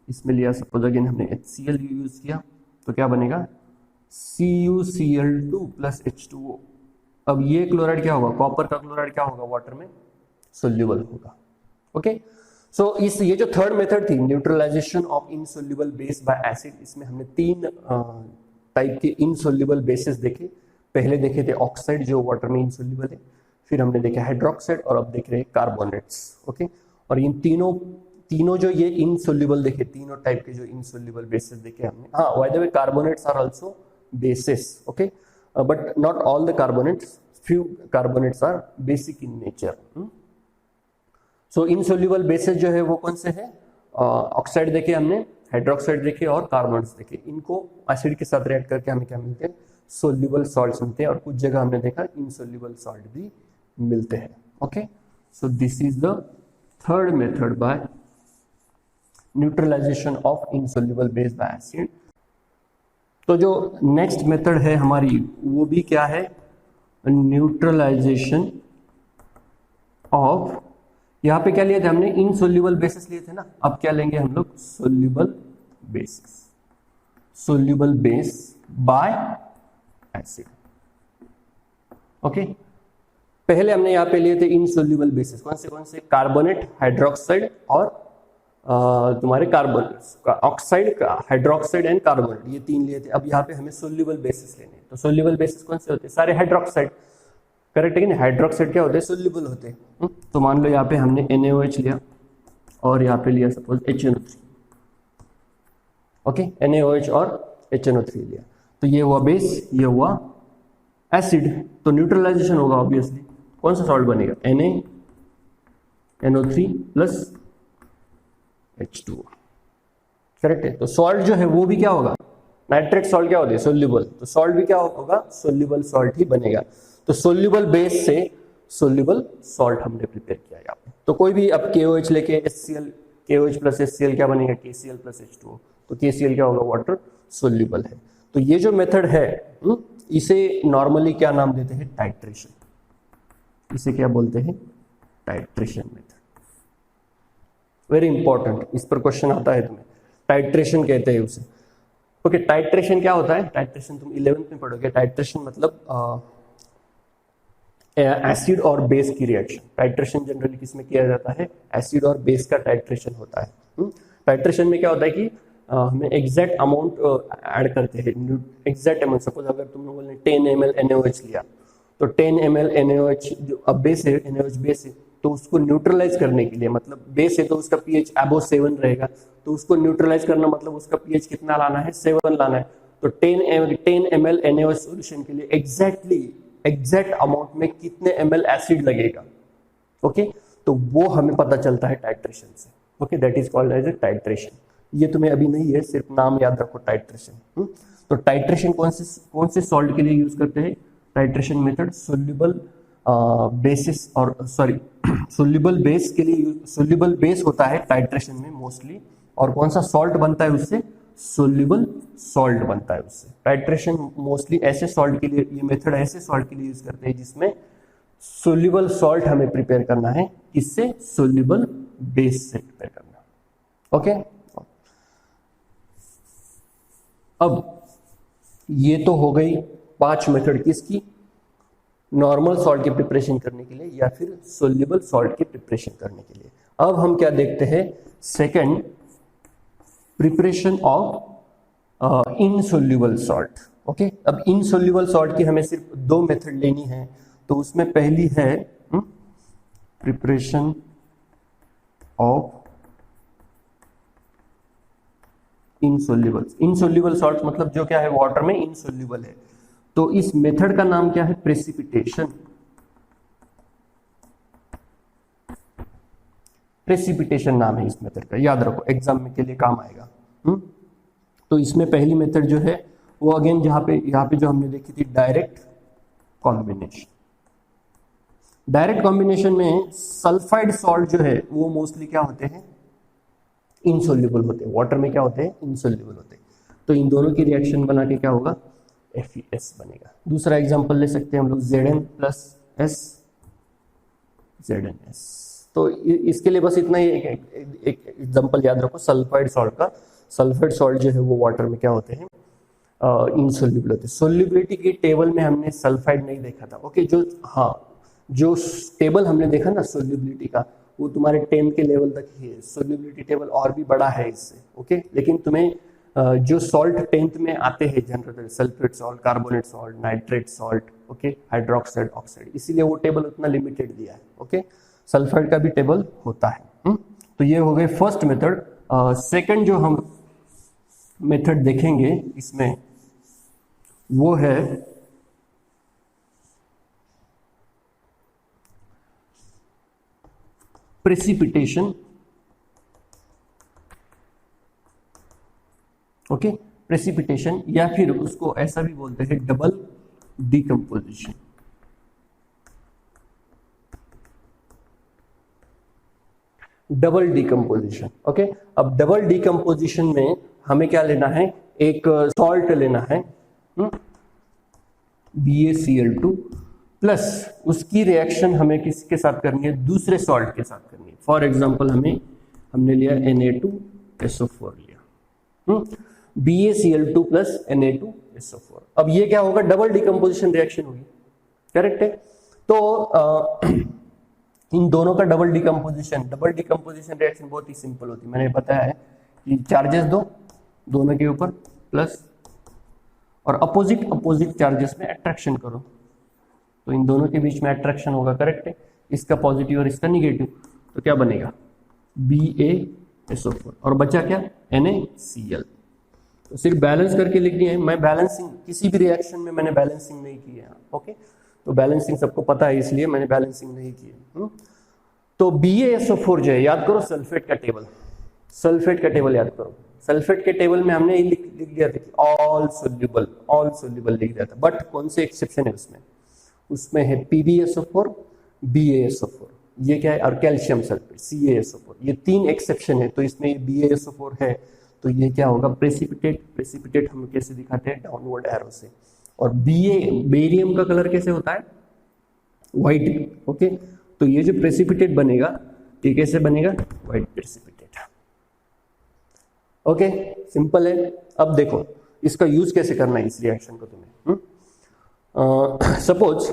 Speaker 1: इसमें लिया सपोज अगेन हमने HCl यूज किया तो क्या बनेगा, CuCl2 प्लस H2O। अब ये क्लोराइड क्या होगा, कॉपर का क्लोराइड क्या होगा, वाटर में सोल्यूबल होगा। ओके, सो इस ये जो थर्ड मेथड थी, neutralisation of insoluble base by acid, इसमें हमने तीन टाइप के इनसोल्यूबल बेसेस देखे। पहले देखे थे ऑक्साइड जो वाटर में इनसोल्यूबल है, फिर हमने देखा हाइड्रोक्साइड, और अब देख रहे हैं कार्बोनेट्स। ओके, और इन तीनों जो ये इनसोल्यूबल देखे, तीनों टाइप के जो इनसोल्यूबल बेसेस देखे हमने। हाँ, by the way carbonates are also bases. Okay, but not all the carbonates, few carbonates are basic in nature. So insoluble bases जो है वो कौन से हैं, ऑक्साइड देखे हमने, हाइड्रोक्साइड देखे और कार्बोनेट्स देखे। इनको एसिड के साथ रिएक्ट करके हमें क्या मिलते हैं, सोल्यूबल सॉल्ट्स मिलते हैं, और कुछ जगह हमने देखा इनसोल्यूबल सॉल्ट भी मिलते हैं। Okay, so this is the third method by neutralisation of insoluble base by acid. तो जो नेक्स्ट मेथड है हमारी वो भी क्या है, न्यूट्रलाइजेशन ऑफ, यहां पे क्या लिए थे हमने, इनसोल्यूबल बेसिस लिए थे ना, अब क्या लेंगे हम लोग, soluble basis, soluble base by acid. Okay, पहले हमने यहां पे लिए थे इनसोल्यूबल बेसिस, कौन से कार्बोनेट, हाइड्रोक्साइड और तुम्हारे carbon, oxide, hydroxide and carbonate, ये तीन लिए थे। अब यहाँ पे हमें सोल्यूबल बेसिस लेने हैं, तो सोल्यूबल बेसिस कौन से होते हैं, सारे हाइड्रोक्साइड। करेक्ट है कि नहीं, हाइड्रोक्साइड क्या होते हैं, सोल्यूबल होते हैं। तो मान लो यहाँ पे हमने NaOH लिया और यहाँ पे लिया सपोज HNO3। ओके, NaOH और HNO3 लिया, तो ये हुआ बेस, ये हुआ एसिड। तो न्यूट्रलाइजेशन होगा ऑब्वियसली, कौन सा सॉल्ट बनेगा, NaNO3 प्लस H2O। करेक्ट है, तो सॉल्ट जो है वो भी क्या होगा, नाइट्रेट सॉल्ट क्या होते हैं, सोल्यूबल, तो सॉल्ट भी क्या होगा, सोल्यूबल सॉल्ट ही बनेगा। तो सोल्यूबल बेस से सोल्यूबल सॉल्ट हमने प्रिपेयर किया यहाँ पे। तो कोई भी अब KOH लेके HCl, KOH प्लस HCl क्या बनेगा, KCl प्लस H2O, तो KCl क्या होगा, वाटर सोल्यूबल है। तो ये जो मेथड है इसे नॉर्मली क्या नाम देते हैं, टाइट्रेशन। इसे क्या बोलते हैं, टाइट्रेशन मेथड, वेरी इंपॉर्टेंट, इस पर क्वेश्चन आता है तुम्हें। टाइट्रेशन कहते हैं उसे। ओके, टाइट्रेशन क्या होता है? टाइट्रेशन तुम 11th में पढ़ोगे। टाइट्रेशन मतलब एसिड और बेस की रिएक्शन। टाइट्रेशन जनरली किसमें किया जाता है? एसिड और बेस का टाइट्रेशन होता है। टाइट्रेशन में क्या होता है कि हमें एग्जैक्ट अमाउंट ऐड करते हैं, एग्जैक्ट अमाउंट। सपोज अगर तुम लोगों ने 10 ml NaOH लिया, तो 10 ml NaOH जो अब बेस है, NaOH बेस है, तो उसको न्यूट्रलाइज करने के लिए, मतलब बेस है तो उसका pH अबव 7 रहेगा, तो उसको न्यूट्रलाइज करना मतलब उसका pH कितना लाना है? 7 लाना है। तो 10 ml NaOH सॉल्यूशन के लिए एग्जैक्ट अमाउंट में कितने ml एसिड लगेगा। ओके, तो वो हमें पता चलता है टाइट्रेशन से। Okay, that is called as a titration. ये तुम्हें अभी नहीं है, सिर्फ नाम याद रखो, टाइट्रेशन। तो टाइट्रेशन कौन से सॉल्ट के लिए यूज करते हैं? टाइट्रेशन मेथड सोल्यूबल बेसिस और सॉरी सोल्यूबल बेस के लिए, सोल्यूबल बेस होता है टाइट्रेशन में मोस्टली। और कौन सा सॉल्ट बनता है उससे? सोल्यूबल सॉल्ट बनता है उससे। टाइट्रेशन मोस्टली ऐसे सॉल्ट के लिए, ये मेथड ऐसे सॉल्ट के लिए यूज करते हैं जिसमें सोल्यूबल सॉल्ट हमें प्रिपेयर करना है, किससे? सोल्यूबल बेस से प्रिपेयर करना। ओके, अब ये तो हो गई 5 मेथड किसकी? नॉर्मल सॉल्ट की प्रिपरेशन करने के लिए या फिर सोल्यूबल सॉल्ट की प्रिपरेशन करने के लिए। अब हम क्या देखते हैं? Second, preparation of insoluble salt. Okay, अब इनसोल्यूबल सॉल्ट की हमें सिर्फ 2 मेथड लेनी है। तो उसमें पहली है प्रिपरेशन ऑफ इनसोल्यूबल सॉल्ट, मतलब जो क्या है? वाटर में इनसोल्यूबल है। तो इस मेथड का नाम क्या है? प्रेसिपिटेशन। प्रेसिपिटेशन नाम है इस मेथड का, याद रखो, एग्जाम में के लिए काम आएगा। तो इसमें पहली मेथड जो है वो अगेन यहाँ पे जो हमने देखी थी, डायरेक्ट कॉम्बिनेशन। डायरेक्ट कॉम्बिनेशन में सल्फाइड सॉल्ट जो है वो मोस्टली क्या होते हैं? इनसोल्यूबल होते हैं। वाटर में क्या होते हैं? इनसोल्यूबल होते हैं। तो इन दोनों की रिएक्शन बना के क्या होगा? FeS बनेगा। दूसरा एग्जांपल ले सकते हैं हम लोग, Zn प्लस S ZnS। तो इसके लिए बस इतना ही एक एग्जांपल याद रखो सल्फाइड सॉल्ट का। सल्फाइड सॉल्ट जो है वो वाटर में क्या होते हैं? इनसोल्यूबल होते हैं। सोल्यूबिलिटी की टेबल में हमने सल्फाइड नहीं देखा था। ओके, जो टेबल हमने देखा ना सोल्यूबिलिटी का, वो तुम्हारे 10 के लेवल तक ही है। सोल्यूबिलिटी टेबल और भी बड़ा है इससे। ओके, लेकिन तुम्हें जो सॉल्ट 10th में आते हैं general, sulphate salt, carbonate salt, nitrate salt, okay, hydroxide, oxide, इसीलिए वो टेबल उतना लिमिटेड दिया है। ओके, सल्फाइड का भी टेबल होता है। तो ये हो गए फर्स्ट मेथड। सेकंड जो हम मेथड देखेंगे इसमें वो है प्रेसिपिटेशन। ओके, प्रेसिपिटेशन, या फिर उसको ऐसा भी बोलते हैं double decomposition. Double decomposition. Okay, अब डबल डिकम्पोजिशन में हमें क्या लेना है? एक सॉल्ट लेना है BaCl2 प्लस उसकी रिएक्शन हमें किसके साथ करनी है? दूसरे सॉल्ट के साथ करनी है। फॉर एग्जांपल हमने लिया Na2SO4 लिया, BaCl2 प्लस Na2SO4। अब ये क्या होगा? डबल डिकम्पोजिशन रिएक्शन होगी, करेक्ट है? तो इन दोनों का डबल डिकम्पोजिशन रिएक्शन बहुत ही सिंपल होती है। मैंने बताया है कि चार्जेस दो दोनों के ऊपर प्लस, और अपोजिट चार्जेस में अट्रैक्शन करो, तो इन दोनों के बीच में अट्रैक्शन होगा, करेक्ट है? इसका पॉजिटिव और इसका निगेटिव, तो क्या बनेगा? BaSO4, और बचा क्या? NaCl। तो सिर्फ बैलेंस करके लिखनी है। मैं बैलेंसिंग किसी भी रिएक्शन में मैंने बैलेंसिंग नहीं की है। ओके, तो बैलेंसिंग सबको पता है, इसलिए मैंने बैलेंसिंग नहीं की है। तो BaSO4 जो है, याद करो सल्फेट का टेबल, याद करो। सल्फेट के टेबल में हमने लिख दिया था कि ऑल सोल्यूबल लिख दिया था, बट कौन से एक्सेप्शन है उसमें है PbSO4, BaSO4, ये क्या है? और कैल्शियम सल्फेट CaSO4, ये 3 एक्सेप्शन है। तो इसमें BaSO4 है, तो ये क्या होगा? प्रेसिपिटेट हम कैसे दिखाते हैं? डाउनवर्ड एरो से। और बेरियम का कलर कैसे होता है? व्हाइट। ओके, तो ये जो प्रेसिपिटेट बनेगा ये कैसे बनेगा, व्हाइट प्रेसिपिटेट। ओके, सिंपल है। अब देखो इसका यूज कैसे करना है इस रिएक्शन को तुम्हें। सपोज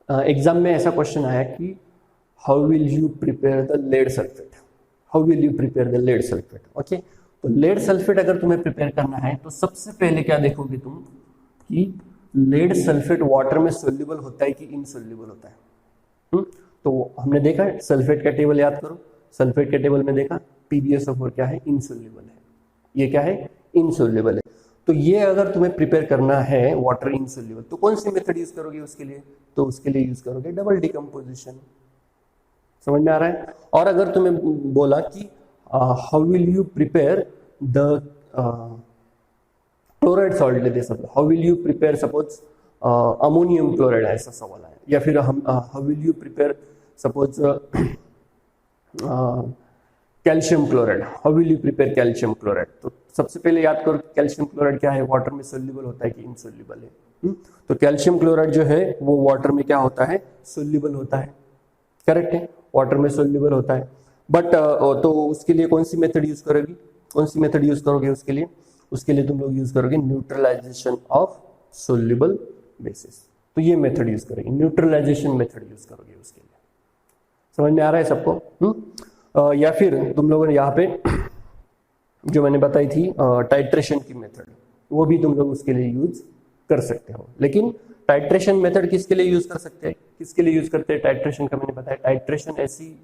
Speaker 1: एग्जाम में ऐसा क्वेश्चन आया कि how will you prepare the lead sulphate, how will you prepare the lead sulphate. Okay, तो लेड सल्फेट अगर तुम्हें प्रिपेयर करना है तो सबसे पहले क्या देखोगे तुम कि लेड सल्फेट वाटर में सोल्यूबल होता है कि इनसोल्यूबल होता है। तो हमने देखा सल्फेट का टेबल याद करो, सल्फेट के टेबल में देखा PbSO4 क्या है, इनसोल्यूबल है, ये क्या है, इनसोल्यूबल है। तो ये अगर तुम्हें प्रिपेयर करना है वाटर इनसोल्यूबल तो कौन सी मेथड यूज करोगे उसके लिए, तो उसके लिए यूज करोगे डबल डिकम्पोजिशन। समझ में आ रहा है। और अगर तुम्हें बोला कि how will you prepare the chloride salt लेते सब, how will you prepare suppose ammonium chloride, ऐसा सवाल है, या फिर हम how will you prepare suppose calcium chloride, how will you prepare calcium chloride. तो सबसे पहले याद करो कैल्शियम क्लोराइड क्या है, वाटर में सोल्यूबल होता है कि इनसोल्यूबल है। तो कैल्शियम क्लोराइड जो है वो वाटर में क्या होता है, सोल्यूबल होता है, करेक्ट है, वाटर में सोल्यूबल होता है। बट तो उसके लिए कौन सी मेथड यूज करोगी, कौन सी मेथड यूज करोगे उसके लिए, उसके लिए तुम लोग यूज करोगे न्यूट्रलाइजेशन ऑफ सोल्यूबल बेसिस। तो ये मेथड यूज करेंगे, न्यूट्रलाइजेशन मेथड यूज करोगे उसके लिए। समझ में आ रहा है सबको। या फिर तुम लोगों ने यहाँ पे जो मैंने बताई थी टाइट्रेशन की मेथड, वो भी तुम लोग उसके लिए यूज कर सकते हो। लेकिन टाइट्रेशन मेथड किसके लिए यूज कर सकते हैं, किसके लिए यूज करते हैं टाइट्रेशन का, मैंने बताया टाइट्रेशन ऐसी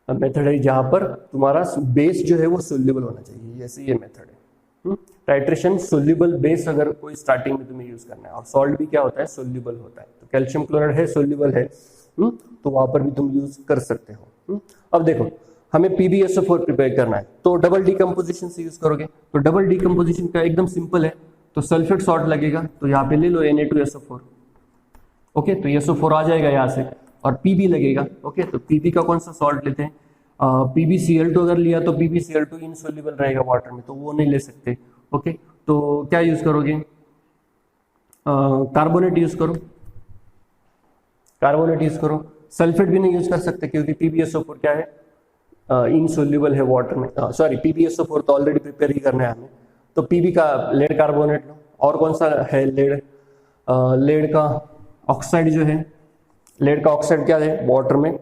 Speaker 1: मेथड है जहां पर तुम्हारा बेस जो है वो सोल्यूबल होना चाहिए, ऐसे ये मेथड है। टाइट्रेशन सोल्यूबल बेस अगर कोई स्टार्टिंग में तुम्हें यूज करना है, और सॉल्ट भी क्या होता है, सोल्यूबल होता है। तो कैल्शियम क्लोराइड है, सोल्यूबल है, तो वहां पर भी तुम यूज कर सकते हो। अब देखो हमें PbSO4 प्रिपेयर करना है तो डबल डिकम्पोजिशन से यूज करोगे। तो डबल डिकम्पोजिशन का एकदम सिंपल है, तो सल्फेट सॉल्ट लगेगा, तो यहाँ पे ले लो Na2SO4। ओके, तो SO4 आ जाएगा यहाँ से, और Pb लगेगा। ओके, तो Pb का कौन सा सॉल्ट लेते हैं, PbCl2 अगर लिया तो PbCl2 इनसोल्यूबल रहेगा वाटर में, तो वो नहीं ले सकते। ओके, तो क्या यूज करोगे, कार्बोनेट यूज करो, कार्बोनेट यूज करो। सल्फेट भी नहीं यूज कर सकते क्योंकि PbSO4 क्या है, इनसोल्यूबल है वाटर में। सॉरी, PbSO4 तो ऑलरेडी प्रिपेयर ही करना है हमें, तो Pb का लेड कार्बोनेट लो। और कौन सा है, लेड, लेड का ऑक्साइड जो है, लेड का ऑक्साइड क्या है, वाटर में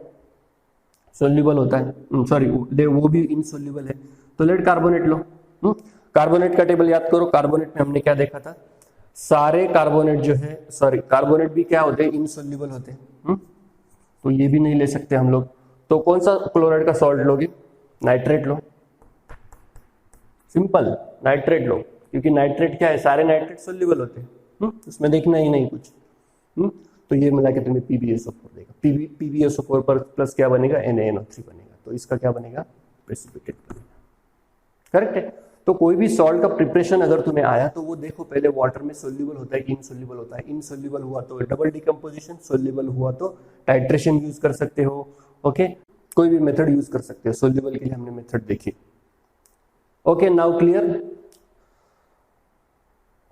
Speaker 1: सोल्यूबल होता है, सॉरी वो भी इनसोल्यूबल है, तो लेड कार्बोनेट लो। कार्बोनेट का टेबल याद करो, कार्बोनेट में हमने क्या देखा था, सारे कार्बोनेट जो है, सॉरी कार्बोनेट भी क्या होते हैं, इनसोल्यूबल होते हैं। तो ये भी नहीं ले सकते हम लोग। तो कौन सा क्लोराइड का सॉल्ट लोगे, नाइट्रेट लो, सिंपल नाइट्रेट लो, क्योंकि नाइट्रेट क्या है, सारे नाइट्रेट सोल्यूबल होते हैं, उसमें देखना ही नहीं कुछ। तो ये मिला के तुम्हें PbSO4 देगा, PbSO4 पर प्लस क्या बनेगा, NaNO3 बनेगा, तो इसका क्या बनेगा, प्रेसिपिटेट बनेगा, करेक्ट है। तो कोई भी सॉल्ट का प्रिपरेशन अगर तुम्हें आया तो वो देखो पहले वाटर में सोल्यूबल होता है कि इनसोल्यूबल होता है, इनसोल्यूबल हुआ तो डबल डिकम्पोजिशन, सोल्यूबल हुआ तो टाइट्रेशन यूज कर सकते हो। ओके, कोई भी मेथड यूज कर सकते हो, सोल्यूबल के लिए हमने मेथड देखी। Okay, now clear.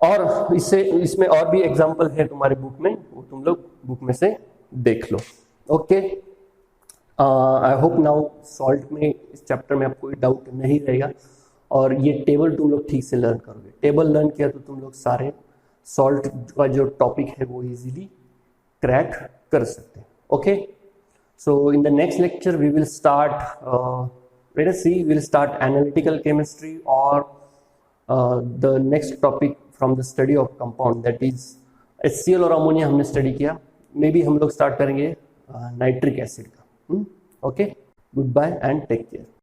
Speaker 1: और इसमें और भी एग्जांपल है तुम्हारे बुक में, वो तुम लोग बुक में से देख लो। Okay, I hope now salt में इस चैप्टर में आपको कोई डाउट नहीं रहेगा, और ये टेबल तुम लोग ठीक से लर्न करोगे। टेबल लर्न किया तो तुम लोग सारे सॉल्ट का जो टॉपिक है वो इजीली क्रैक कर सकते हैं। Okay, so in the next lecture we will start, let us see, we'll start analytical chemistry or the next topic from the study of compound, that is HCl और अमोनिया हमने स्टडी किया, मे बी हम लोग स्टार्ट करेंगे नाइट्रिक एसिड का। Okay, goodbye and take care.